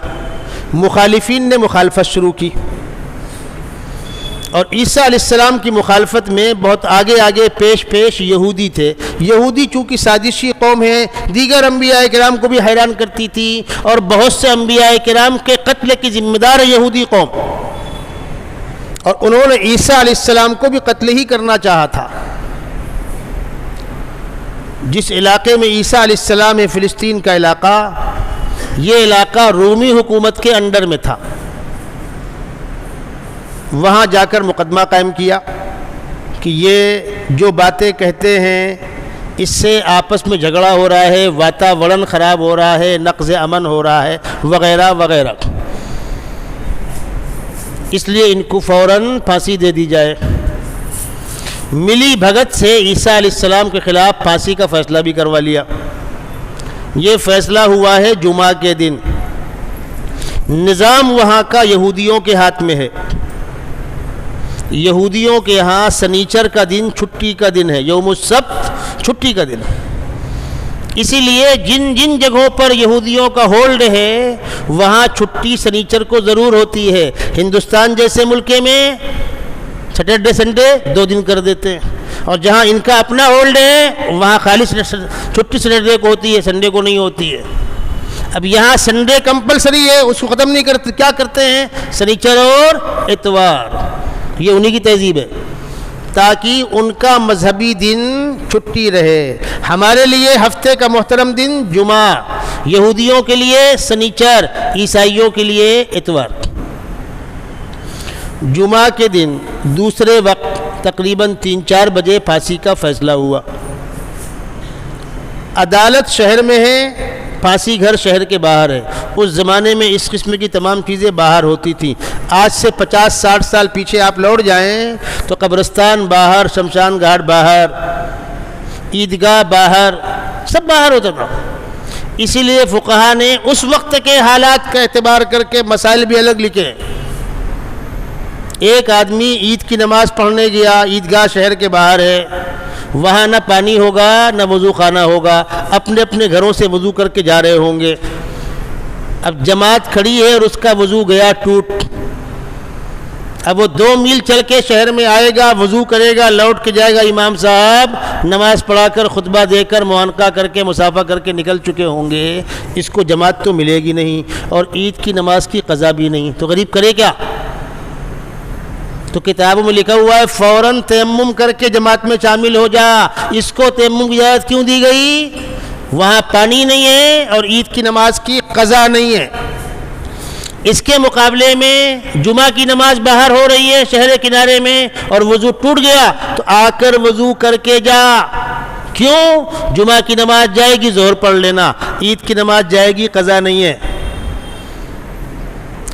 مخالفین نے مخالفت شروع کی. اور عیسیٰ علیہ السلام کی مخالفت میں بہت آگے پیش یہودی تھے. یہودی چونکہ سازشی قوم ہے، دیگر انبیاء کرام کو بھی حیران کرتی تھی، اور بہت سے انبیاء کرام کے قتل کی ذمہ دار ہے یہودی قوم. اور انہوں نے عیسیٰ علیہ السلام کو بھی قتل ہی کرنا چاہا تھا. جس علاقے میں عیسیٰ علیہ السلام ہے، فلسطین کا علاقہ، یہ علاقہ رومی حکومت کے انڈر میں تھا. وہاں جا کر مقدمہ قائم کیا کہ یہ جو باتیں کہتے ہیں اس سے آپس میں جھگڑا ہو رہا ہے، واتاورن خراب ہو رہا ہے، نقض امن ہو رہا ہے، وغیرہ وغیرہ. اس لیے ان کو فوراً پھانسی دے دی جائے. ملی بھگت سے عیسیٰ علیہ السلام کے خلاف پھانسی کا فیصلہ بھی کروا لیا. یہ فیصلہ ہوا ہے جمعہ کے دن. نظام وہاں کا یہودیوں کے ہاتھ میں ہے. یہودیوں کے ہاں سنیچر کا دن چھٹی کا دن ہے، یوم السبت چھٹی کا دن. اسی لیے جن جن جگہوں پر یہودیوں کا ہولڈ ہے وہاں چھٹی سنیچر کو ضرور ہوتی ہے. ہندوستان جیسے ملک میں سیٹرڈے سنڈے 2 دن کر دیتے ہیں، اور جہاں ان کا اپنا ہولڈ ہے وہاں خالی چھٹی سیٹرڈے کو ہوتی ہے، سنڈے کو نہیں ہوتی ہے. اب یہاں سنڈے کمپلسری ہے، اس کو ختم نہیں کرتے، کیا کرتے ہیں؟ سنیچر اور اتوار، یہ انہی کی تہذیب ہے، تاکہ ان کا مذہبی دن چھٹی رہے۔ ہمارے لیے ہفتے کا محترم دن جمعہ، یہودیوں کے لیے سنیچر، عیسائیوں کے لیے اتوار۔ جمعہ کے دن دوسرے وقت تقریباً 3-4 بجے پھانسی کا فیصلہ ہوا۔ عدالت شہر میں ہے، پھانسی گھر شہر کے باہر ہے۔ اس زمانے میں اس قسم کی تمام چیزیں باہر ہوتی تھیں۔ آج سے 50-60 سال پیچھے آپ لوٹ جائیں تو قبرستان باہر، شمشان گھاٹ باہر، عیدگاہ باہر، سب باہر ہوتا تھا۔ اسی لیے فقہا نے اس وقت کے حالات کا اعتبار کر کے مسائل بھی الگ لکھے۔ ایک آدمی عید کی نماز پڑھنے گیا، عیدگاہ شہر کے باہر ہے، وہاں نہ پانی ہوگا نہ وضو خانہ ہوگا، اپنے اپنے گھروں سے وضو کر کے جا رہے ہوں گے۔ اب جماعت کھڑی ہے اور اس کا وضو گیا ٹوٹ، اب وہ 2 میل چل کے شہر میں آئے گا، وضو کرے گا، لوٹ کے جائے گا، امام صاحب نماز پڑھا کر خطبہ دے کر معانقہ کر کے مسافہ کر کے نکل چکے ہوں گے، اس کو جماعت تو ملے گی نہیں اور عید کی نماز کی قضا بھی نہیں، تو غریب کرے کیا؟ تو کتابوں میں لکھا ہوا ہے فوراً تیمم کر کے جماعت میں شامل ہو جا۔ اس کو تیمم کی اجازت کیوں دی گئی؟ وہاں پانی نہیں ہے اور عید کی نماز کی قضا نہیں ہے۔ اس کے مقابلے میں جمعہ کی نماز باہر ہو رہی ہے شہر کنارے میں اور وضو ٹوٹ گیا تو آ کر وضو کر کے جا۔ کیوں؟ جمعہ کی نماز جائے گی ظہر پڑھ لینا، عید کی نماز جائے گی قضا نہیں ہے۔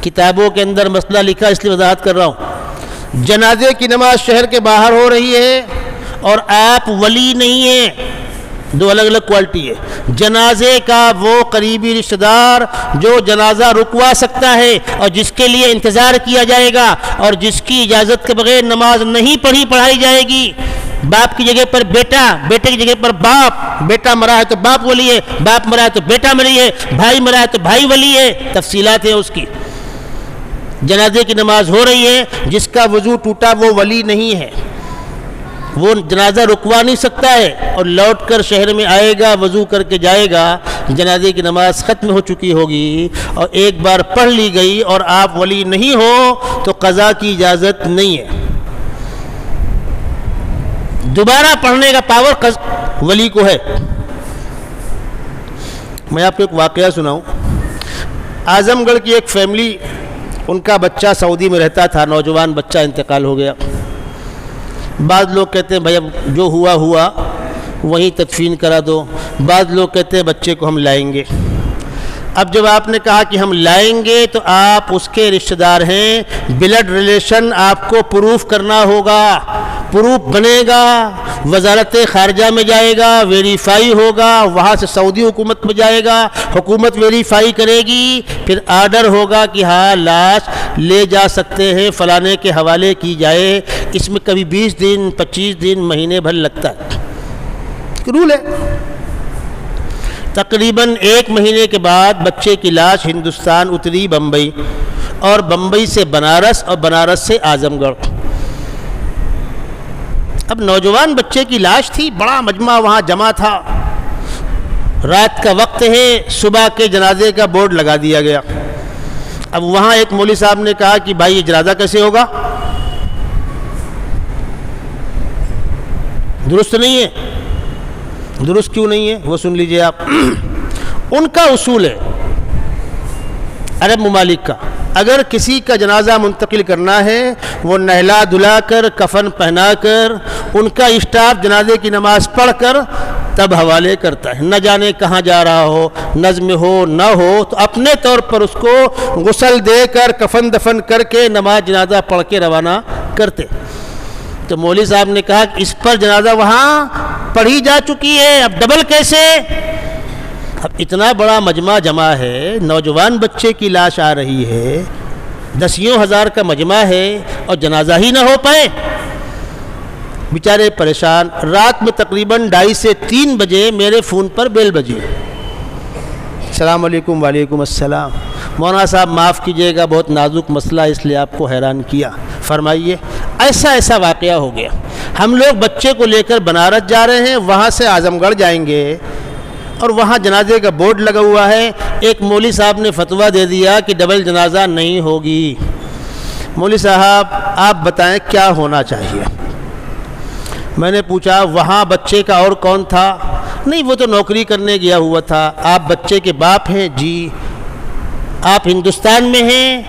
کتابوں کے اندر مسئلہ لکھا، اس لیے وضاحت کر رہا ہوں۔ جنازے کی نماز شہر کے باہر ہو رہی ہے اور آپ ولی نہیں ہیں، 2 الگ الگ کوالٹی ہے۔ جنازے کا وہ قریبی رشتہ دار جو جنازہ رکوا سکتا ہے اور جس کے لیے انتظار کیا جائے گا اور جس کی اجازت کے بغیر نماز نہیں پڑھائی جائے گی۔ باپ کی جگہ پر بیٹا، بیٹے کی جگہ پر باپ، بیٹا مرا ہے تو باپ ولی ہے، باپ مرا ہے تو بیٹا مری ہے، بھائی مرا ہے تو بھائی ولی ہے، تفصیلات ہیں اس کی۔ جنازے کی نماز ہو رہی ہے، جس کا وضو ٹوٹا وہ ولی نہیں ہے، وہ جنازہ رکوا نہیں سکتا ہے اور لوٹ کر شہر میں آئے گا، وضو کر کے جائے گا، جنازے کی نماز ختم ہو چکی ہوگی اور ایک بار پڑھ لی گئی اور آپ ولی نہیں ہو تو قضا کی اجازت نہیں ہے۔ دوبارہ پڑھنے کا پاور ولی کو ہے۔ میں آپ کو ایک واقعہ سناؤں۔ اعظم گڑھ کی ایک فیملی، ان کا بچہ سعودی میں رہتا تھا، نوجوان بچہ انتقال ہو گیا۔ بعض لوگ کہتے ہیں بھائی اب جو ہوا وہیں تدفین کرا دو، بعض لوگ کہتے ہیں بچے کو ہم لائیں گے۔ اب جب آپ نے کہا کہ ہم لائیں گے تو آپ اس کے رشتہ دار ہیں، بلڈ ریلیشن آپ کو پروف کرنا ہوگا، پروف بنے گا، وزارت خارجہ میں جائے گا، ویریفائی ہوگا، وہاں سے سعودی حکومت میں جائے گا، حکومت ویریفائی کرے گی، پھر آرڈر ہوگا کہ ہاں لاش لے جا سکتے ہیں، فلانے کے حوالے کی جائے۔ اس میں کبھی 20 دن 25 دن مہینے بھر لگتا ہے، رول ہے۔ تقریباً 1 مہینے کے بعد بچے کی لاش ہندوستان اتری بمبئی، اور بمبئی سے بنارس اور بنارس سے اعظم گڑھ۔ اب نوجوان بچے کی لاش تھی، بڑا مجمع وہاں جمع تھا، رات کا وقت ہے، صبح کے جنازے کا بورڈ لگا دیا گیا۔ اب وہاں ایک مولوی صاحب نے کہا کہ بھائی یہ جنازہ کیسے ہوگا؟ درست نہیں ہے۔ درست کیوں نہیں ہے وہ سن لیجئے آپ۔ ان کا اصول ہے عرب ممالک کا، اگر کسی کا جنازہ منتقل کرنا ہے وہ نہلا دھلا کر، کفن پہنا کر، ان کا اسٹاف جنازے کی نماز پڑھ کر تب حوالے کرتا ہے۔ نہ جانے کہاں جا رہا ہو، نظم ہو نہ ہو، تو اپنے طور پر اس کو غسل دے کر، کفن دفن کر کے نماز جنازہ پڑھ کے روانہ کرتے۔ تو مولوی صاحب نے کہا کہ اس پر جنازہ وہاں پڑھی جا چکی ہے، اب ڈبل کیسے؟ اب اتنا بڑا مجمع جمع ہے، نوجوان بچے کی لاش آ رہی ہے، 10 ہزار کا مجمع ہے اور جنازہ ہی نہ ہو پائے، بیچارے پریشان۔ رات میں تقریباً 2:30 سے 3 بجے میرے فون پر بیل بجی۔ السلام علیکم۔ وعلیکم السلام۔ مولانا صاحب معاف کیجیے گا، بہت نازک مسئلہ اس لیے آپ کو حیران کیا، فرمائیے۔ ایسا واقعہ ہو گیا، ہم لوگ بچے کو لے کر بنارس جا رہے ہیں، وہاں سے اعظم گڑھ جائیں گے، اور وہاں جنازے کا بورڈ لگا ہوا ہے. ایک مولوی صاحب نے فتویٰ دے دیا کہ ڈبل جنازہ نہیں ہوگی. مولوی صاحب آپ بتائیں کیا ہونا چاہیے؟ میں نے پوچھا وہاں بچے کا اور کون تھا؟ نہیں وہ تو نوکری کرنے گیا ہوا تھا. آپ بچے کے باپ ہیں؟ جی. آپ ہندوستان میں ہیں،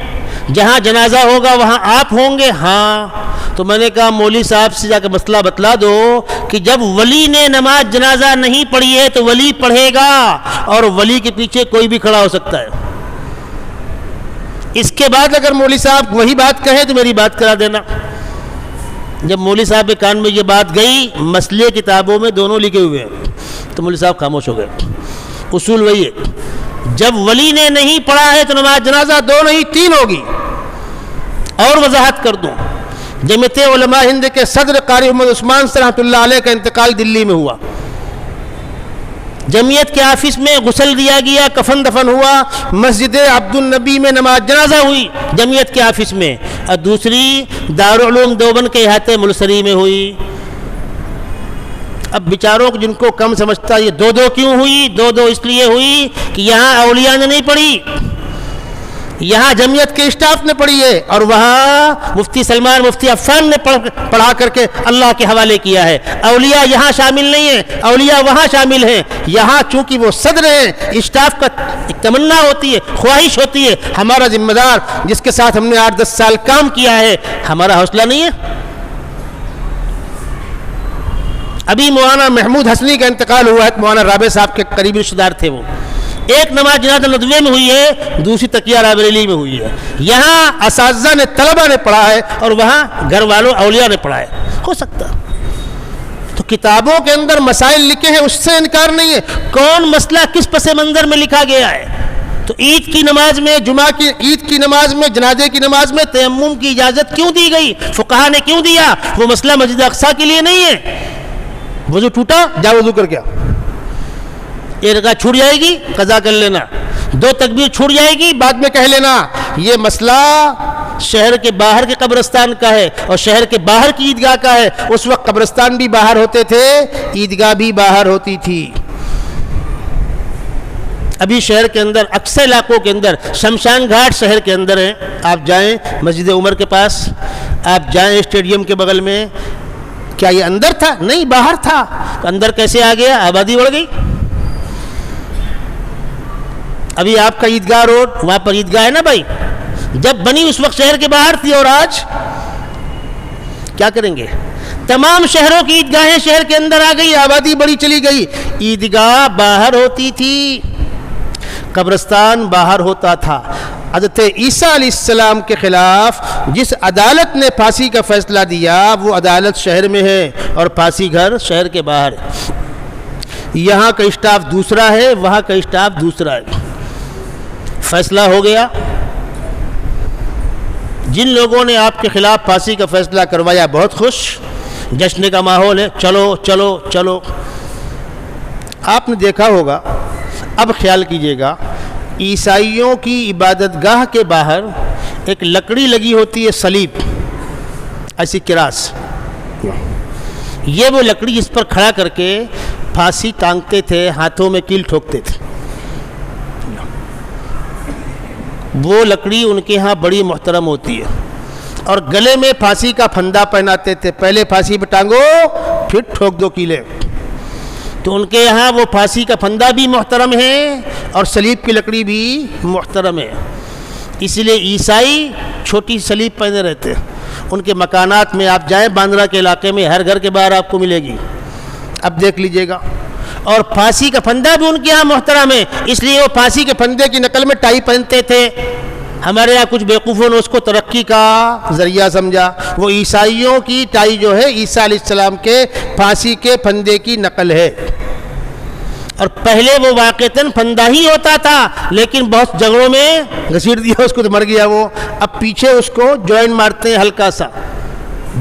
جہاں جنازہ ہوگا وہاں آپ ہوں گے؟ ہاں. تو میں نے کہا مولوی صاحب سے جا کے مسئلہ بتلا دو کہ جب ولی نے نماز جنازہ نہیں پڑھی ہے تو ولی پڑھے گا، اور ولی کے پیچھے کوئی بھی کھڑا ہو سکتا ہے. اس کے بعد اگر مولوی صاحب وہی بات کہیں تو میری بات کرا دینا. جب مولوی صاحب کے کان میں یہ بات گئی، مسئلے کتابوں میں دونوں لکھے ہوئے ہیں، تو مولوی صاحب خاموش ہو گئے. اصول وہی ہے، جب ولی نے نہیں پڑھا ہے تو نماز جنازہ 2 نہیں 3 ہوگی. اور وضاحت کر دوں، جمعیت علماء ہند کے صدر قاری محمد عثمان سے رحمۃ اللہ علیہ کا انتقال دلی میں ہوا. جمعیت کے آفس میں غسل دیا گیا، کفن دفن ہوا. مسجد عبد النبی میں نماز جنازہ ہوئی جمعیت کے آفس میں، اور دوسری دارالعلوم دیوبند کے احاطے ملسری میں ہوئی. اب بیچاروں کو جن کو کم سمجھتا یہ 2 کیوں ہوئی؟ 2 اس لیے ہوئی کہ یہاں اولیاء نے نہیں پڑھی، یہاں جمعیت کے اسٹاف نے پڑھی ہے، اور وہاں مفتی سلمان مفتی عفان نے پڑھا کر کے اللہ کے حوالے کیا ہے. اولیاء یہاں شامل نہیں ہیں، اولیاء وہاں شامل ہیں. یہاں چونکہ وہ صدر ہیں، اسٹاف کا ایک تمنا ہوتی ہے، خواہش ہوتی ہے، ہمارا ذمہ دار جس کے ساتھ ہم نے 8-10 سال کام کیا ہے، ہمارا حوصلہ نہیں ہے. ابھی مولانا محمود حسنی کا انتقال ہوا ہے، مولانا رابع صاحب کے قریبی رشتہ دار تھے. وہ ایک نماز جنازہ ندوے میں ہوئی ہے، دوسری تقیہ رابریلی میں ہوئی ہے. یہاں اساتذہ نے طلبہ نے پڑھا ہے، اور وہاں گھر والوں اولیاء نے پڑھا ہے. ہو سکتا تو کتابوں کے اندر مسائل لکھے ہیں، اس سے انکار نہیں ہے. کون مسئلہ کس پس منظر میں لکھا گیا ہے؟ تو عید کی نماز میں، جمعہ کی عید کی نماز میں، جنازے کی نماز میں تیمم کی اجازت کیوں دی گئی؟ فقہا نے کیوں دیا؟ وہ مسئلہ مسجد اقصیٰ کے لیے نہیں ہے. وضو ٹوٹا، جا وضو کر کے 1 رکعت چھوٹ جائے گی، قضا کر لینا. 2 تکبیر چھوٹ جائے گی، بعد میں کہہ لینا. یہ مسئلہ شہر کے باہر کے قبرستان کا ہے اور شہر کے باہر کی عیدگاہ کا ہے. اس وقت قبرستان بھی باہر ہوتے تھے، عیدگاہ بھی باہر ہوتی تھی. ابھی شہر کے اندر اکثر علاقوں کے اندر شمشان گھاٹ شہر کے اندر ہیں. آپ جائیں مسجد عمر کے پاس، آپ جائیں اسٹیڈیم کے بغل میں. کیا یہ اندر تھا؟ نہیں، باہر تھا. تو اندر کیسے آ گیا؟ آبادی بڑھ گئی. ابھی آپ کا عیدگاہ روڈ، وہاں پر عیدگاہ ہے نا بھائی، جب بنی اس وقت شہر کے باہر تھی، اور آج کیا کریں گے؟ تمام شہروں کی عیدگاہیں شہر کے اندر آ گئی، آبادی بڑی چلی گئی. عیدگاہ باہر ہوتی تھی، قبرستان باہر ہوتا تھا. حضرت عیسیٰ علیہ السلام کے خلاف جس عدالت نے پھانسی کا فیصلہ دیا، وہ عدالت شہر میں ہے اور پھانسی گھر شہر کے باہر ہے. یہاں کا اسٹاف دوسرا ہے، وہاں کا اسٹاف دوسرا ہے. فیصلہ ہو گیا. جن لوگوں نے آپ کے خلاف پھانسی کا فیصلہ کروایا بہت خوش، جشن کا ماحول ہے، چلو چلو چلو. آپ نے دیکھا ہوگا، اب خیال کیجئے گا، عیسائیوں کی عبادت گاہ کے باہر ایک لکڑی لگی ہوتی ہے، صلیب، ایسی کراس. یہ وہ لکڑی جس پر کھڑا کر کے پھانسی ٹانگتے تھے، ہاتھوں میں کیل ٹھوکتے تھے. وہ لکڑی ان کے ہاں بڑی محترم ہوتی ہے، اور گلے میں پھانسی کا پھندا پہناتے تھے. پہلے پھانسی پہ ٹانگو، پھر ٹھوک دو کیلے. تو ان کے یہاں وہ پھانسی کا پھندا بھی محترم ہے اور صلیب کی لکڑی بھی محترم ہے. اس لیے عیسائی چھوٹی صلیب پہنے رہتے ہیں. ان کے مکانات میں آپ جائیں، باندرا کے علاقے میں ہر گھر کے باہر آپ کو ملے گی، اب دیکھ لیجئے گا. اور پھانسی کا پھندا بھی ان کے یہاں محترم ہے، اس لیے وہ پھانسی کے پھندے کی نقل میں ٹائی پہنتے تھے. ہمارے یہاں کچھ بیوقوفوں نے اس کو ترقی کا ذریعہ سمجھا. وہ عیسائیوں کی ٹائی جو ہے عیسیٰ علیہ السلام کے پھانسی کے پھندے کی نقل ہے. اور پہلے وہ واقعتاً پھندا ہی ہوتا تھا، لیکن بہت جگہوں میں گھسیٹ دیا اس کو تو مر گیا وہ. اب پیچھے اس کو جوائن مارتے ہیں، ہلکا سا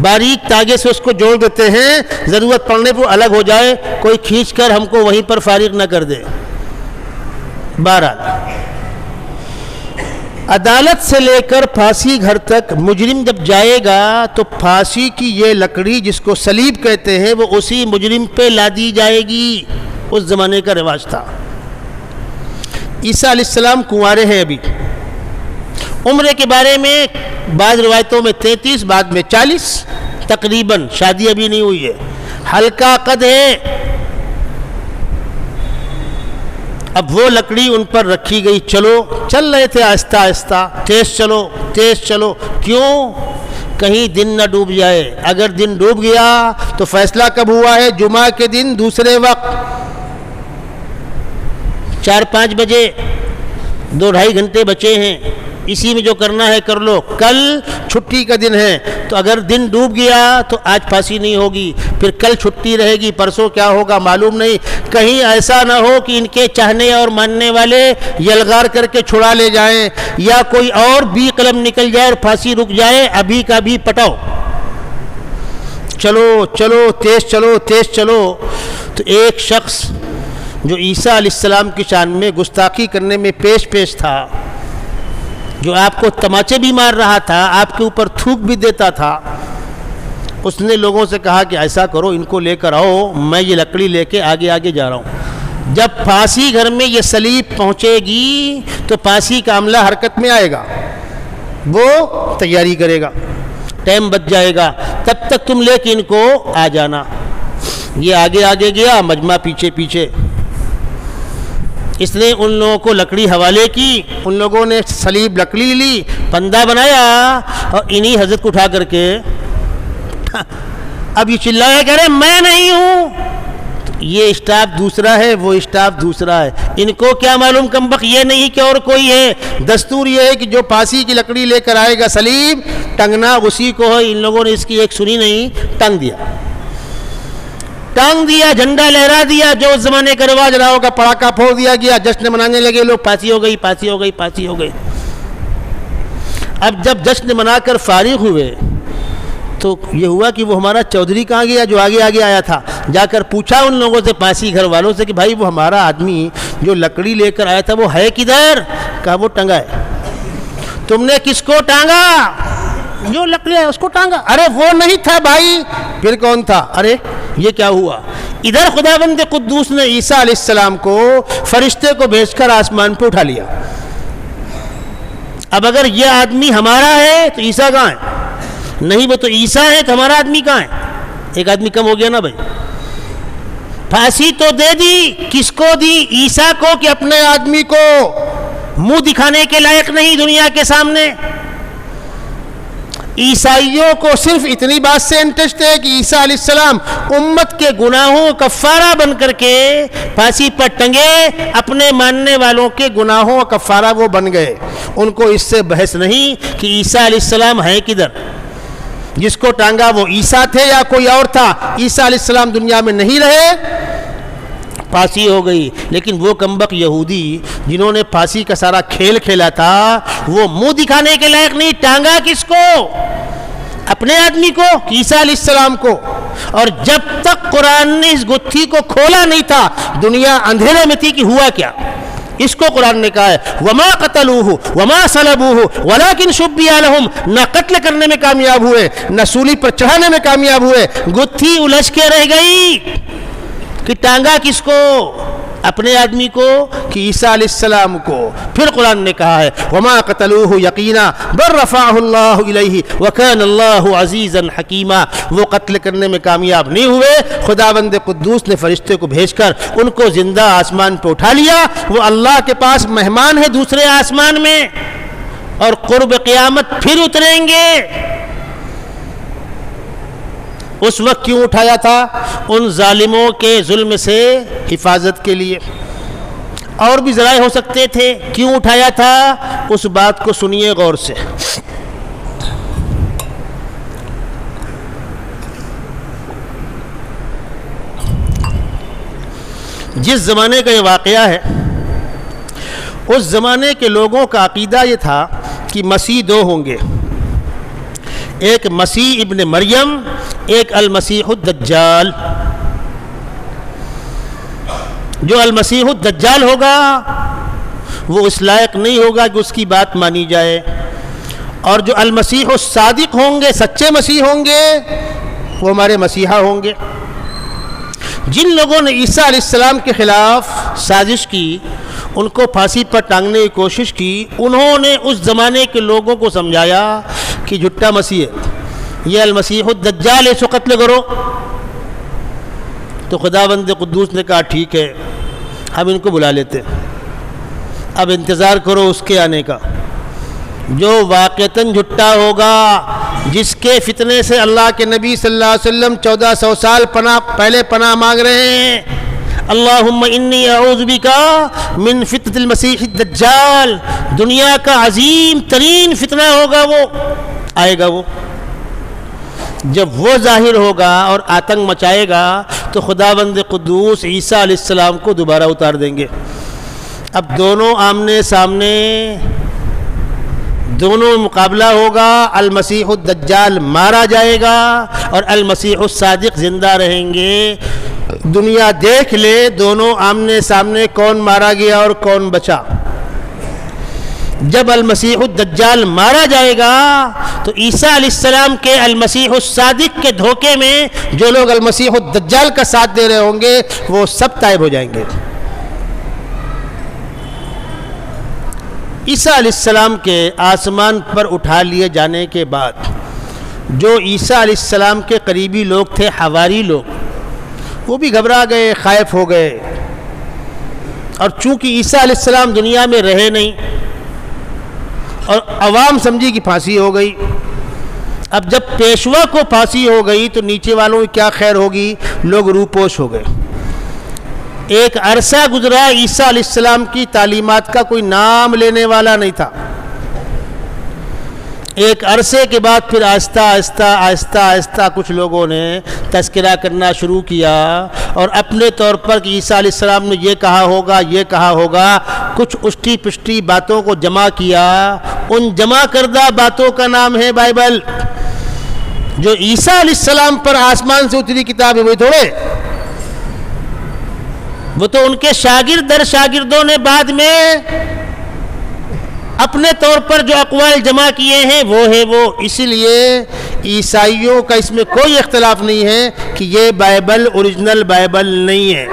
باریک تاگے سے اس کو جوڑ دیتے ہیں، ضرورت پڑنے پر الگ ہو جائے، کوئی کھینچ کر ہم کو وہیں پر فارغ نہ کر دے. بہرحال عدالت سے لے کر پھانسی گھر تک مجرم جب جائے گا تو پھانسی کی یہ لکڑی جس کو صلیب کہتے ہیں وہ اسی مجرم پہ لادی جائے گی. اس زمانے کا رواج تھا. عیسیٰ علیہ السلام کنوارے ہیں ابھی. عمر کے بارے میں بعض روایتوں میں 33 بعد میں 40 تقریباً، شادی ابھی نہیں ہوئی ہے. ہلکا قد ہے. اب وہ لکڑی ان پر رکھی گئی، چل رہے تھے آہستہ آہستہ، تیز چلو. کیوں؟ کہیں دن نہ ڈوب جائے. اگر دن ڈوب گیا تو فیصلہ کب ہوا ہے؟ جمعہ کے دن دوسرے وقت 4-5 بجے، 2-2.5 گھنٹے بچے ہیں، اسی میں جو کرنا ہے کر لو. کل چھٹی کا دن ہے، تو اگر دن ڈوب گیا تو آج پھانسی نہیں ہوگی، پھر کل چھٹی رہے گی، پرسوں کیا ہوگا معلوم نہیں. کہیں ایسا نہ ہو کہ ان کے چاہنے اور ماننے والے یلغار کر کے چھڑا لے جائیں، یا کوئی اور بھی قلم نکل جائے اور پھانسی رک جائے. ابھی کا بھی پٹاؤ، چلو تیز چلو. تو ایک شخص جو عیسیٰ علیہ السلام کی شان میں گستاخی کرنے میں پیش تھا، جو آپ کو تماچے بھی مار رہا تھا، آپ کے اوپر تھوک بھی دیتا تھا، اس نے لوگوں سے کہا کہ ایسا کرو، ان کو لے کر آؤ، میں یہ لکڑی لے کے آگے جا رہا ہوں. جب پھانسی گھر میں یہ صلیب پہنچے گی تو پھانسی کا عملہ حرکت میں آئے گا، وہ تیاری کرے گا، ٹائم بچ جائے گا، تب تک تم لے کے ان کو آ جانا. یہ آگے گیا، مجمع پیچھے. اس نے ان لوگوں کو لکڑی حوالے کی، ان لوگوں نے صلیب لکڑی لی، پندہ بنایا، اور انہی حضرت کو اٹھا کر کے اب یہ چلایا کہہ رہے میں نہیں ہوں. یہ اسٹاف دوسرا ہے، وہ اسٹاف دوسرا ہے. ان کو کیا معلوم کمبخت یہ نہیں کہ اور کوئی ہے. دستور یہ ہے کہ جو پھانسی کی لکڑی لے کر آئے گا صلیب ٹنگنا اسی کو ہے. ان لوگوں نے اس کی ایک سنی نہیں، ٹنگ دیا، جھنڈا لہرا دیا، جو اس زمانے کا رواج رہا ہوگا، پڑاکا پھوڑ دیا گیا، جشن منانے لگے لوگ، پھانسی ہو گئی. اب جب جشن منا کر فارغ ہوئے تو یہ ہوا کہ وہ ہمارا چودھری کہاں گیا جو آگے آیا تھا. جا کر پوچھا ان لوگوں سے، پاسی گھر والوں سے، کہ بھائی وہ ہمارا آدمی جو لکڑی لے کر آیا تھا وہ ہے کدھر؟ کہا وہ ٹنگا ہے. تم نے کس کو ٹانگا؟ جو لکڑی ہے اس کو ٹانگا. ارے وہ نہیں تھا بھائی. پھر کون تھا؟ ارے یہ کیا ہوا؟ ادھر خداوند قدوس نے عیسیٰ علیہ السلام کو فرشتے کو بھیج کر آسمان پہ اٹھا لیا. اب اگر یہ آدمی ہمارا ہے تو عیسیٰ کہاں ہے؟ نہیں، وہ تو عیسیٰ ہے تو ہمارا آدمی کہاں ہے؟ ایک آدمی کم ہو گیا نا بھائی. پھانسی تو دے دی، کس کو دی؟ عیسیٰ کو، کہ اپنے آدمی کو منہ دکھانے کے لائق نہیں دنیا کے سامنے. عیسائیوں کو صرف اتنی بات سے انٹرسٹ ہے کہ عیسیٰ علیہ السلام امت کے گناہوں کفارہ بن کر کے پھانسی پر ٹنگے، اپنے ماننے والوں کے گناہوں کفارہ وہ بن گئے. ان کو اس سے بحث نہیں کہ عیسیٰ علیہ السلام ہے کدھر. جس کو ٹانگا وہ عیسیٰ تھے یا کوئی اور تھا. عیسیٰ علیہ السلام دنیا میں نہیں رہے، پھانسی ہو گئی. لیکن وہ کمبخت یہودی جنہوں نے پھانسی کا سارا کھیل کھیلا تھا وہ منہ دکھانے کے لائق نہیں. ٹانگا کس کو؟ اپنے آدمی کو، عیسیٰ علیہ السلام کو. اور جب تک قرآن نے اس گتھی کو کھولا نہیں تھا دنیا اندھیرے میں تھی کہ ہوا کیا. اس کو قرآن نے کہا ہے وما قتلوہ وما صلبوہ ولکن شبیہ لہم. نہ قتل کرنے میں کامیاب ہوئے، نہ سولی پر چڑھانے میں کامیاب ہوئے. گتھی الجھ کے رہ گئی کہ ٹانگا کس کو؟ اپنے آدمی کو کہ عیسیٰ علیہ السلام کو. پھر قرآن نے کہا ہے وما قتلوہ یقینا بل رفعہ اللہ الیہ وکان اللہ عزیزا حکیما. وہ قتل کرنے میں کامیاب نہیں ہوئے، خداوند قدوس نے فرشتے کو بھیج کر ان کو زندہ آسمان پہ اٹھا لیا. وہ اللہ کے پاس مہمان ہے دوسرے آسمان میں، اور قرب قیامت پھر اتریں گے. اس وقت کیوں اٹھایا تھا؟ ان ظالموں کے ظلم سے حفاظت کے لیے. اور بھی ذرائع ہو سکتے تھے. کیوں اٹھایا تھا؟ اس بات کو سنیے غور سے. جس زمانے کا یہ واقعہ ہے اس زمانے کے لوگوں کا عقیدہ یہ تھا کہ مسیح دو ہوں گے، ایک مسیح ابن مریم، ایک المسیح الدجال. جو المسیح الدجال ہوگا وہ اس لائق نہیں ہوگا کہ اس کی بات مانی جائے، اور جو المسیح الصادق ہوں گے، سچے مسیح ہوں گے، وہ ہمارے مسیحا ہوں گے. جن لوگوں نے عیسیٰ علیہ السلام کے خلاف سازش کی ان کو پھانسی پر ٹانگنے کی کوشش کی. انہوں نے اس زمانے کے لوگوں کو سمجھایا کہ جھٹا مسیح ہے، یہ المسیح الدجال ہے، اس کو قتل کرو. تو خداوند قدوس نے کہا ٹھیک ہے، ہم ان کو بلا لیتے، اب انتظار کرو اس کے آنے کا جو واقعتاً جھٹا ہوگا، جس کے فتنے سے اللہ کے نبی صلی اللہ علیہ وسلم 1400 سال پہلے پناہ مانگ رہے ہیں. اللہم انی اعوذ بکا من فتنة المسیح الدجال. دنیا کا عظیم ترین فتنہ ہوگا، وہ آئے گا. وہ جب وہ ظاہر ہوگا اور آتنک مچائے گا تو خداوند قدوس عیسیٰ علیہ السلام کو دوبارہ اتار دیں گے. اب دونوں آمنے سامنے، دونوں مقابلہ ہوگا. المسیح الدجال مارا جائے گا اور المسیح الصادق زندہ رہیں گے. دنیا دیکھ لے دونوں آمنے سامنے کون مارا گیا اور کون بچا. جب المسیح الدجال مارا جائے گا تو عیسیٰ علیہ السلام کے المسیح الصادق کے دھوکے میں جو لوگ المسیح الدجال کا ساتھ دے رہے ہوں گے وہ سب تائب ہو جائیں گے. عیسیٰ علیہ السلام کے آسمان پر اٹھا لیے جانے کے بعد جو عیسیٰ علیہ السلام کے قریبی لوگ تھے، حواری لوگ، وہ بھی گھبرا گئے، خائف ہو گئے. اور چونکہ عیسیٰ علیہ السلام دنیا میں رہے نہیں اور عوام سمجھی کہ پھانسی ہو گئی. اب جب پیشوا کو پھانسی ہو گئی تو نیچے والوں کی کیا خیر ہوگی، لوگ روپوش ہو گئے. ایک عرصہ گزرا، عیسیٰ علیہ السلام کی تعلیمات کا کوئی نام لینے والا نہیں تھا. ایک عرصے کے بعد پھر آہستہ آہستہ آہستہ آہستہ کچھ لوگوں نے تذکرہ کرنا شروع کیا اور اپنے طور پر کہ عیسیٰ علیہ السلام نے یہ کہا ہوگا، یہ کہا ہوگا، کچھ اُشٹی پشٹی باتوں کو جمع کیا. ان جمع کردہ باتوں کا نام ہے بائبل. جو عیسیٰ علیہ السلام پر آسمان سے اتری کتاب ہے وہی تھوڑے، وہ تو ان کے شاگرد در شاگردوں نے بعد میں اپنے طور پر جو اقوال جمع کیے ہیں وہ ہے وہ. اسی لیے عیسائیوں کا اس میں کوئی اختلاف نہیں ہے کہ یہ بائبل اوریجنل بائبل نہیں ہے.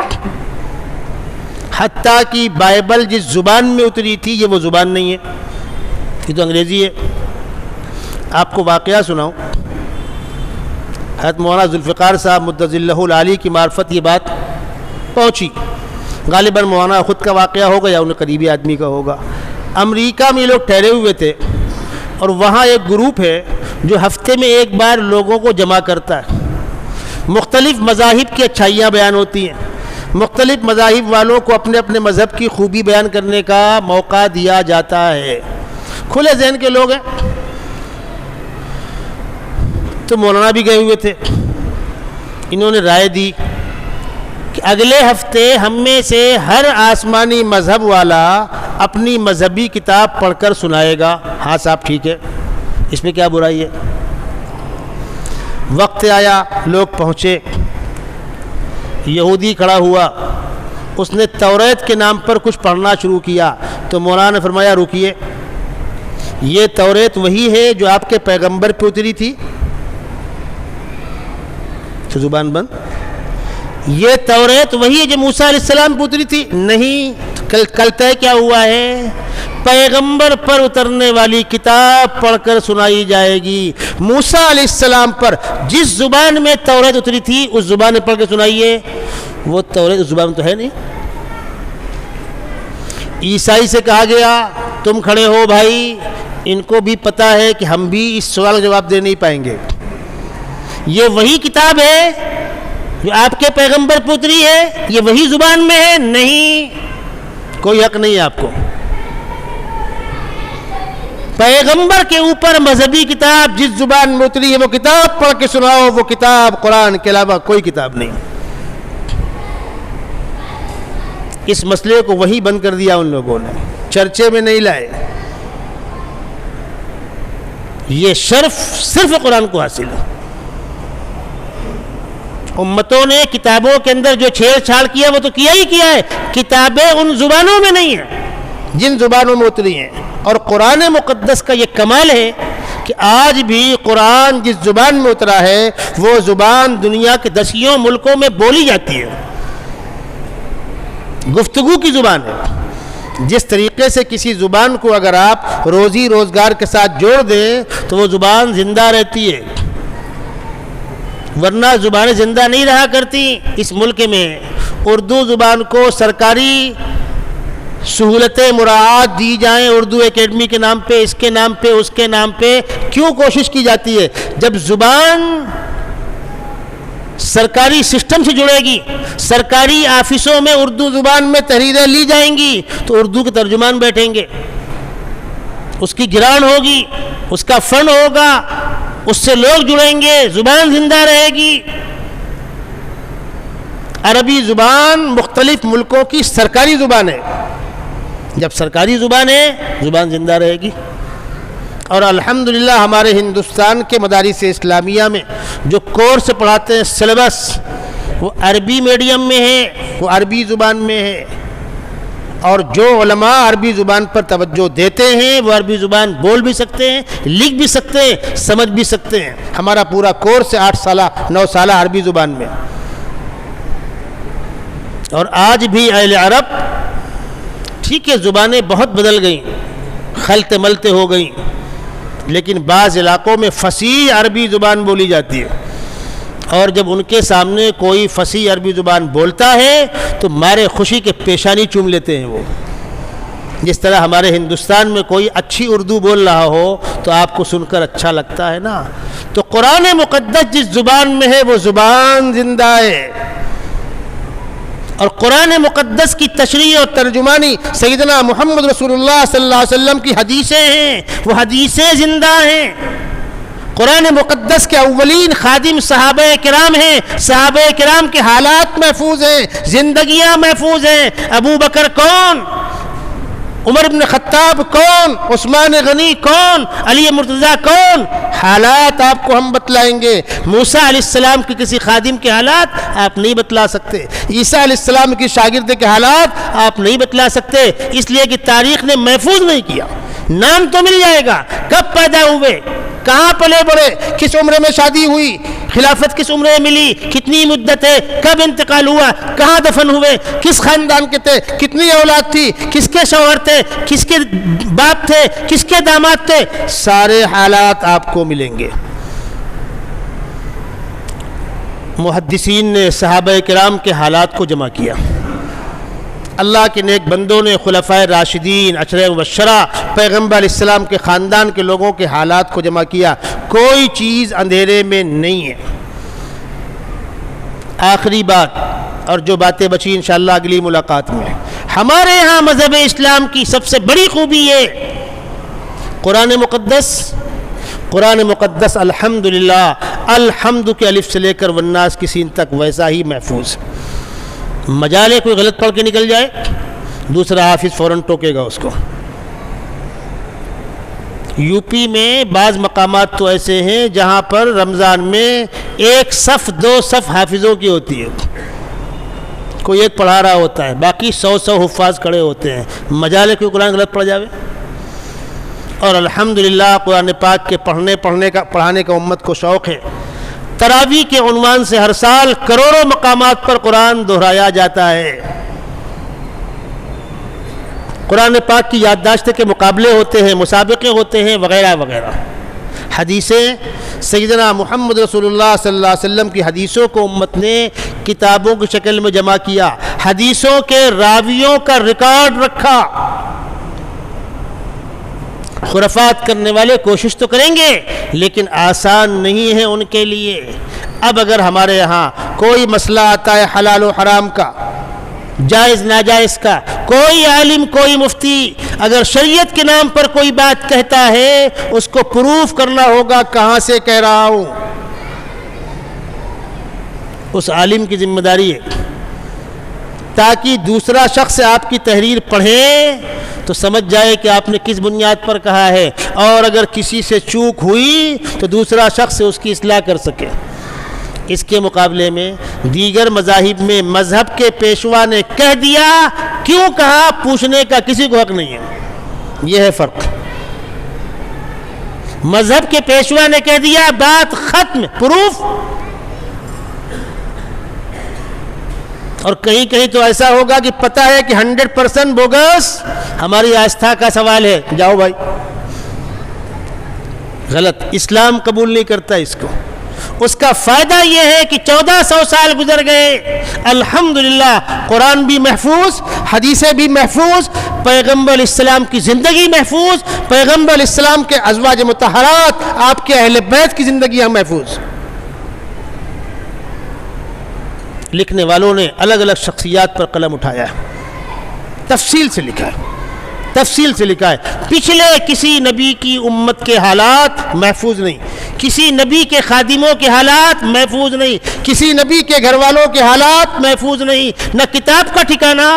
حتیٰ کہ بائبل جس زبان میں اتری تھی یہ وہ زبان نہیں ہے، یہ تو انگریزی ہے. آپ کو واقعہ سناؤں، حضرت مولانا ذوالفقار صاحب مدظلہ العالی کی معرفت یہ بات پہنچی. غالباً مولانا خود کا واقعہ ہوگا یا ان قریبی آدمی کا ہوگا. امریکہ میں لوگ ٹھہرے ہوئے تھے اور وہاں ایک گروپ ہے جو ہفتے میں ایک بار لوگوں کو جمع کرتا ہے. مختلف مذاہب کی اچھائیاں بیان ہوتی ہیں، مختلف مذاہب والوں کو اپنے اپنے مذہب کی خوبی بیان کرنے کا موقع دیا جاتا ہے. کھلے ذہن کے لوگ ہیں. تو مولانا بھی گئے ہوئے تھے. انہوں نے رائے دی کہ اگلے ہفتے ہم میں سے ہر آسمانی مذہب والا اپنی مذہبی کتاب پڑھ کر سنائے گا. ہاں صاحب ٹھیک ہے، اس میں کیا برائی ہے. وقت آیا، لوگ پہنچے. یہودی کھڑا ہوا، اس نے توریت کے نام پر کچھ پڑھنا شروع کیا. تو مولانا نے فرمایا رکیے، یہ توریت وہی ہے جو آپ کے پیغمبر پہ اتری تھی؟ تو زبان بند. یہ توریت وہی ہے جو موسیٰ علیہ السلام پہ اتری تھی؟ نہیں. کل طے کیا ہوا ہے؟ پیغمبر پر اترنے والی کتاب پڑھ کر سنائی جائے گی. موسیٰ علیہ السلام پر جس زبان میں توریت اتری تھی اس زبان میں پڑھ کے سنائیے. وہ توریت اس زبان میں تو ہے نہیں. عیسائی سے کہا گیا تم کھڑے ہو بھائی، ان کو بھی پتہ ہے کہ ہم بھی اس سوال کا جواب دے نہیں پائیں گے. یہ وہی کتاب ہے جو آپ کے پیغمبر پہ اتری ہے؟ یہ وہی زبان میں ہے؟ نہیں، کوئی حق نہیں ہے آپ کو. پیغمبر کے اوپر مذہبی کتاب جس زبان میں اتری ہے وہ کتاب پڑھ کے سناؤ. وہ کتاب قرآن کے علاوہ کوئی کتاب نہیں. اس مسئلے کو وہی بند کر دیا ان لوگوں نے، چرچے میں نہیں لائے. یہ شرف صرف قرآن کو حاصل ہے. امتوں نے کتابوں کے اندر جو چھیڑ چھاڑ کیا وہ تو کیا ہی کیا ہے. کتابیں ان زبانوں میں نہیں ہیں جن زبانوں میں اتری ہیں. اور قرآن مقدس کا یہ کمال ہے کہ آج بھی قرآن جس زبان میں اترا ہے وہ زبان دنیا کے 10 ملکوں میں بولی جاتی ہے. گفتگو کی زبان ہے. جس طریقے سے کسی زبان کو اگر آپ روزی روزگار کے ساتھ جوڑ دیں تو وہ زبان زندہ رہتی ہے، ورنہ زبانیں زندہ نہیں رہا کرتی۔ اس ملک میں اردو زبان کو سرکاری سہولتیں مراعات دی جائیں، اردو اکیڈمی کے نام پہ، اس کے نام پہ، اس کے نام پہ، کیوں کوشش کی جاتی ہے؟ جب زبان سرکاری سسٹم سے جڑے گی، سرکاری آفسوں میں اردو زبان میں تحریریں لی جائیں گی تو اردو کے ترجمان بیٹھیں گے، اس کی گران ہوگی، اس کا فنڈ ہوگا، اس سے لوگ جڑیں گے، زبان زندہ رہے گی۔ عربی زبان مختلف ملکوں کی سرکاری زبان ہے، جب سرکاری زبان ہے زبان زندہ رہے گی۔ اور الحمدللہ ہمارے ہندوستان کے مدارس اسلامیہ میں جو کورس پڑھاتے ہیں، سلیبس، وہ عربی میڈیم میں ہے، وہ عربی زبان میں ہے، اور جو علماء عربی زبان پر توجہ دیتے ہیں وہ عربی زبان بول بھی سکتے ہیں، لکھ بھی سکتے ہیں، سمجھ بھی سکتے ہیں۔ ہمارا پورا کورس ہے 8 سالہ 9 سالہ عربی زبان میں۔ اور آج بھی اہل عرب، ٹھیک ہے زبانیں بہت بدل گئیں، خلط ملتے ہو گئیں، لیکن بعض علاقوں میں فصیح عربی زبان بولی جاتی ہے، اور جب ان کے سامنے کوئی فصیح عربی زبان بولتا ہے تو مارے خوشی کے پیشانی چوم لیتے ہیں وہ۔ جس طرح ہمارے ہندوستان میں کوئی اچھی اردو بول رہا ہو تو آپ کو سن کر اچھا لگتا ہے نا۔ تو قرآن مقدس جس زبان میں ہے وہ زبان زندہ ہے، اور قرآن مقدس کی تشریح اور ترجمانی سیدنا محمد رسول اللہ صلی اللہ علیہ وسلم کی حدیثیں ہیں، وہ حدیثیں زندہ ہیں۔ قرآن مقدس کے اولین خادم صحابہ کرام ہیں، صحابہ کرام کے حالات محفوظ ہیں، زندگیاں محفوظ ہیں۔ ابو بکر کون؟ عمر بن خطاب کون؟ عثمان غنی کون؟ علی مرتضیٰ کون؟ حالات آپ کو ہم بتلائیں گے۔ موسیٰ علیہ السلام کے کسی خادم کے حالات آپ نہیں بتلا سکتے، عیسیٰ علیہ السلام کی شاگرد کے حالات آپ نہیں بتلا سکتے، اس لیے کہ تاریخ نے محفوظ نہیں کیا۔ نام تو مل جائے گا، کب پیدا ہوئے، کہاں پلے بڑے، کس عمر میں شادی ہوئی، خلافت کس عمر میں ملی، کتنی مدت ہے، کب انتقال ہوا، کہاں دفن ہوئے، کس خاندان کے تھے، کتنی اولاد تھی، کس کے شوہر تھے، کس کے باپ تھے، کس کے داماد تھے، سارے حالات آپ کو ملیں گے۔ محدثین نے صحابہ کرام کے حالات کو جمع کیا، اللہ کے نیک بندوں نے خلفائے راشدین، عشرہ مبشرہ، پیغمبر علیہ السلام کے خاندان کے لوگوں کے حالات کو جمع کیا۔ کوئی چیز اندھیرے میں نہیں ہے۔ آخری بات، اور جو باتیں بچی انشاءاللہ اگلی ملاقات میں، ہمارے ہاں مذہب اسلام کی سب سے بڑی خوبی ہے قرآن مقدس الحمدللہ، الحمد کے الف سے لے کر والناس کی سین تک ویسا ہی محفوظ۔ مجالے کوئی غلط پڑھ کے نکل جائے، دوسرا حافظ فوراً ٹوکے گا اس کو۔ یو پی میں بعض مقامات تو ایسے ہیں جہاں پر رمضان میں 1 صف 2 صف حافظوں کی ہوتی ہے، کوئی ایک پڑھا رہا ہوتا ہے، باقی 100 حفاظ کھڑے ہوتے ہیں۔ مجالے کوئی قرآن غلط پڑھ جاوے، اور الحمدللہ قرآن پاک کے پڑھانے کا امت کو شوق ہے۔ تراویح کے عنوان سے ہر سال کروڑوں مقامات پر قرآن دہرایا جاتا ہے۔ قرآن پاک کی یادداشت کے مقابلے ہوتے ہیں، مسابقے ہوتے ہیں، وغیرہ وغیرہ۔ حدیثیں سیدنا محمد رسول اللہ صلی اللہ علیہ وسلم کی حدیثوں کو امت نے کتابوں کی شکل میں جمع کیا، حدیثوں کے راویوں کا ریکارڈ رکھا۔ خرافات کرنے والے کوشش تو کریں گے لیکن آسان نہیں ہے ان کے لیے۔ اب اگر ہمارے ہاں کوئی مسئلہ آتا ہے حلال و حرام کا، جائز ناجائز کا، کوئی عالم کوئی مفتی اگر شریعت کے نام پر کوئی بات کہتا ہے اس کو پروف کرنا ہوگا کہاں سے کہہ رہا ہوں۔ اس عالم کی ذمہ داری ہے تاکہ دوسرا شخص آپ کی تحریر پڑھے تو سمجھ جائے کہ آپ نے کس بنیاد پر کہا ہے، اور اگر کسی سے چوک ہوئی تو دوسرا شخص اس کی اصلاح کر سکے۔ اس کے مقابلے میں دیگر مذاہب میں مذہب کے پیشوا نے کہہ دیا، کیوں کہا پوچھنے کا کسی کو حق نہیں ہے۔ یہ ہے فرق۔ مذہب کے پیشوا نے کہہ دیا، بات ختم، پروف۔ اور کہیں کہیں تو ایسا ہوگا کہ پتہ ہے کہ 100% بوگس، ہماری آستھا کا سوال ہے، جاؤ بھائی، غلط، اسلام قبول نہیں کرتا اس کو۔ اس کا فائدہ یہ ہے کہ 1400 سال گزر گئے، الحمدللہ قرآن بھی محفوظ، حدیثیں بھی محفوظ، پیغمبر علیہ السلام کی زندگی محفوظ، پیغمبر علیہ السلام کے ازواج مطہرات، آپ کے اہل بیت کی زندگیاں محفوظ۔ لکھنے والوں نے الگ الگ شخصیات پر قلم اٹھایا ہے، تفصیل سے لکھا ہے، تفصیل سے لکھا ہے۔ پچھلے کسی نبی کی امت کے حالات محفوظ نہیں، کسی نبی کے خادموں کے حالات محفوظ نہیں، کسی نبی کے گھر والوں کے حالات محفوظ نہیں، نہ کتاب کا ٹھکانہ،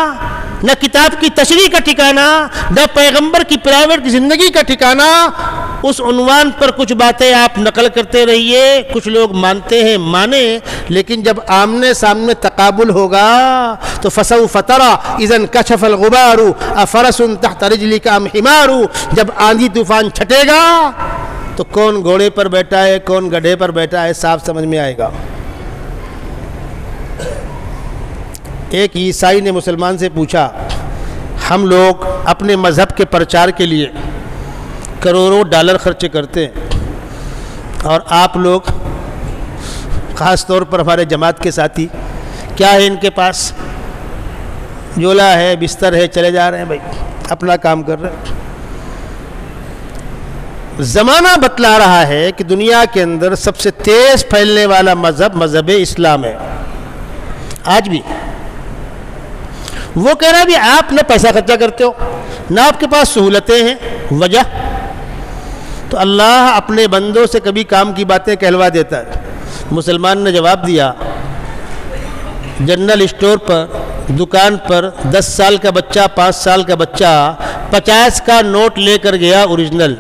نہ کتاب کی تشریح کا ٹھکانہ، نہ پیغمبر کی پرائیویٹ زندگی کا ٹھکانہ۔ اس عنوان پر کچھ باتیں آپ نقل کرتے رہیے، کچھ لوگ مانتے ہیں، مانیں، لیکن جب آمنے سامنے تقابل ہوگا تو فسوف تری اذا انکشف الغبار افرس تحت رجلک ام حمار، جب آندھی طوفان چھٹے گا تو کون گھوڑے پر بیٹھا ہے کون گدھے پر بیٹھا ہے صاف سمجھ میں آئے گا۔ ایک عیسائی نے مسلمان سے پوچھا، ہم لوگ اپنے مذہب کے پرچار کے لیے کروڑوں ڈالر خرچ کرتے ہیں، اور آپ لوگ خاص طور پر ہمارے جماعت کے ساتھی، کیا ہے ان کے پاس؟ جولا ہے، بستر ہے، چلے جا رہے ہیں بھائی، اپنا کام کر رہے ہیں۔ زمانہ بتلا رہا ہے کہ دنیا کے اندر سب سے تیز پھیلنے والا مذہب مذہب اسلام ہے آج بھی۔ وہ کہہ رہا ہے بھی آپ نہ پیسہ خرچہ کرتے ہو، نہ آپ کے پاس سہولتیں ہیں، وجہ تو اللہ اپنے بندوں سے کبھی کام کی باتیں کہلوا دیتا ہے۔ مسلمان نے جواب دیا، جنرل اسٹور پر، دکان پر 10 سال کا بچہ، 5 سال کا بچہ 50 کا نوٹ لے کر گیا اوریجنل،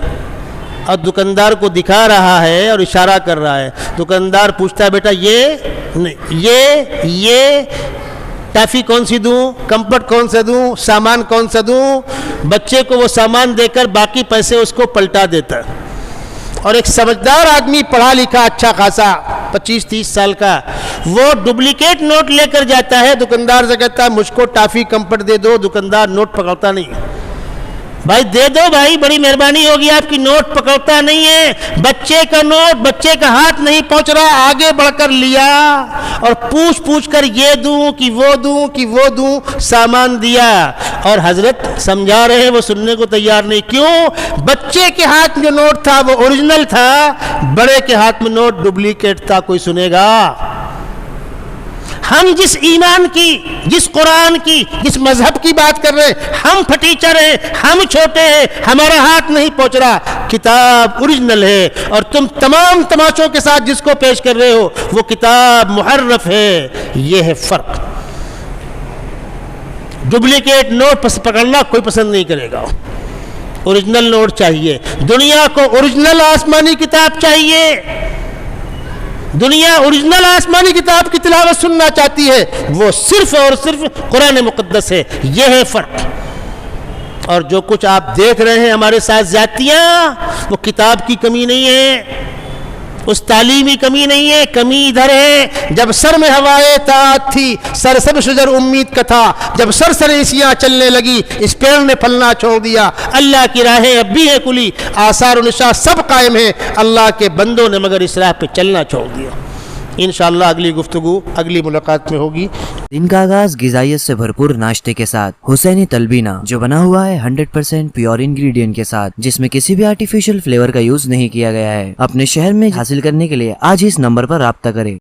اور دکاندار کو دکھا رہا ہے اور اشارہ کر رہا ہے۔ دکاندار پوچھتا ہے بیٹا یہ نہیں، یہ ٹافی کون سی دوں، کمپٹ کون سا دوں، سامان کون سا دوں؟ بچے کو وہ سامان دے کر باقی پیسے اس کو پلٹا دیتا ہے۔ اور ایک سمجھدار آدمی پڑھا لکھا اچھا خاصا 25-30 سال کا، وہ ڈپلیکیٹ نوٹ لے کر جاتا ہے، دکاندار سے کہتا ہے مجھ کو ٹافی کمپٹ دے دو، دکاندار نوٹ پکڑتا نہیں، بھائی دے دو بھائی، بڑی مہربانی ہوگی آپ کی، نوٹ پکڑتا نہیں ہے۔ بچے کا نوٹ بچے کا ہاتھ نہیں پہنچ رہا، آگے بڑھ کر لیا اور پوچھ کر یہ دوں کہ وہ دوں، سامان دیا، اور حضرت سمجھا رہے ہیں، وہ سننے کو تیار نہیں۔ کیوں؟ بچے کے ہاتھ میں جو نوٹ تھا وہ اوریجنل تھا، بڑے کے ہاتھ میں نوٹ ڈپلیکیٹ تھا، کوئی سنے گا؟ ہم جس ایمان کی، جس قرآن کی، جس مذہب کی بات کر رہے ہیں، ہم پھٹیچر ہیں، ہم چھوٹے ہیں، ہمارا ہاتھ نہیں پہنچ رہا، کتاب اوریجنل ہے، اور تم تمام تماشوں کے ساتھ جس کو پیش کر رہے ہو وہ کتاب محرف ہے۔ یہ ہے فرق۔ ڈپلیکیٹ نوٹ پکڑنا کوئی پسند نہیں کرے گا، اوریجنل نوٹ چاہیے۔ دنیا کو اوریجنل آسمانی کتاب چاہیے، دنیا اوریجنل آسمانی کتاب کی تلاوت سننا چاہتی ہے، وہ صرف اور صرف قرآن مقدس ہے۔ یہ ہے فرق۔ اور جو کچھ آپ دیکھ رہے ہیں ہمارے ساتھ زیادتیاں، وہ کتاب کی کمی نہیں ہے، اس تعلیمی کمی نہیں ہے، کمی ادھر ہے۔ جب سر میں ہوائے طاعت تھی، سر سب شجر امید کا تھا، جب سر ایسیاں چلنے لگی، اس پیڑ نے پھلنا چھوڑ دیا۔ اللہ کی راہیں اب بھی ہے کھلی، آثار و نشاں سب قائم ہیں، اللہ کے بندوں نے مگر اس راہ پہ چلنا چھوڑ دیا۔ انشاءاللہ اگلی گفتگو اگلی ملاقات میں ہوگی۔
دن کا آغاز غذائیت سے بھرپور ناشتے کے ساتھ حسینی تلبینہ، جو بنا ہوا ہے 100% پیور انگریڈینٹ کے ساتھ، جس میں کسی بھی آرٹیفیشل فلیور کا یوز نہیں کیا گیا ہے۔ اپنے شہر میں حاصل کرنے کے لیے آج اس نمبر پر رابطہ کریں۔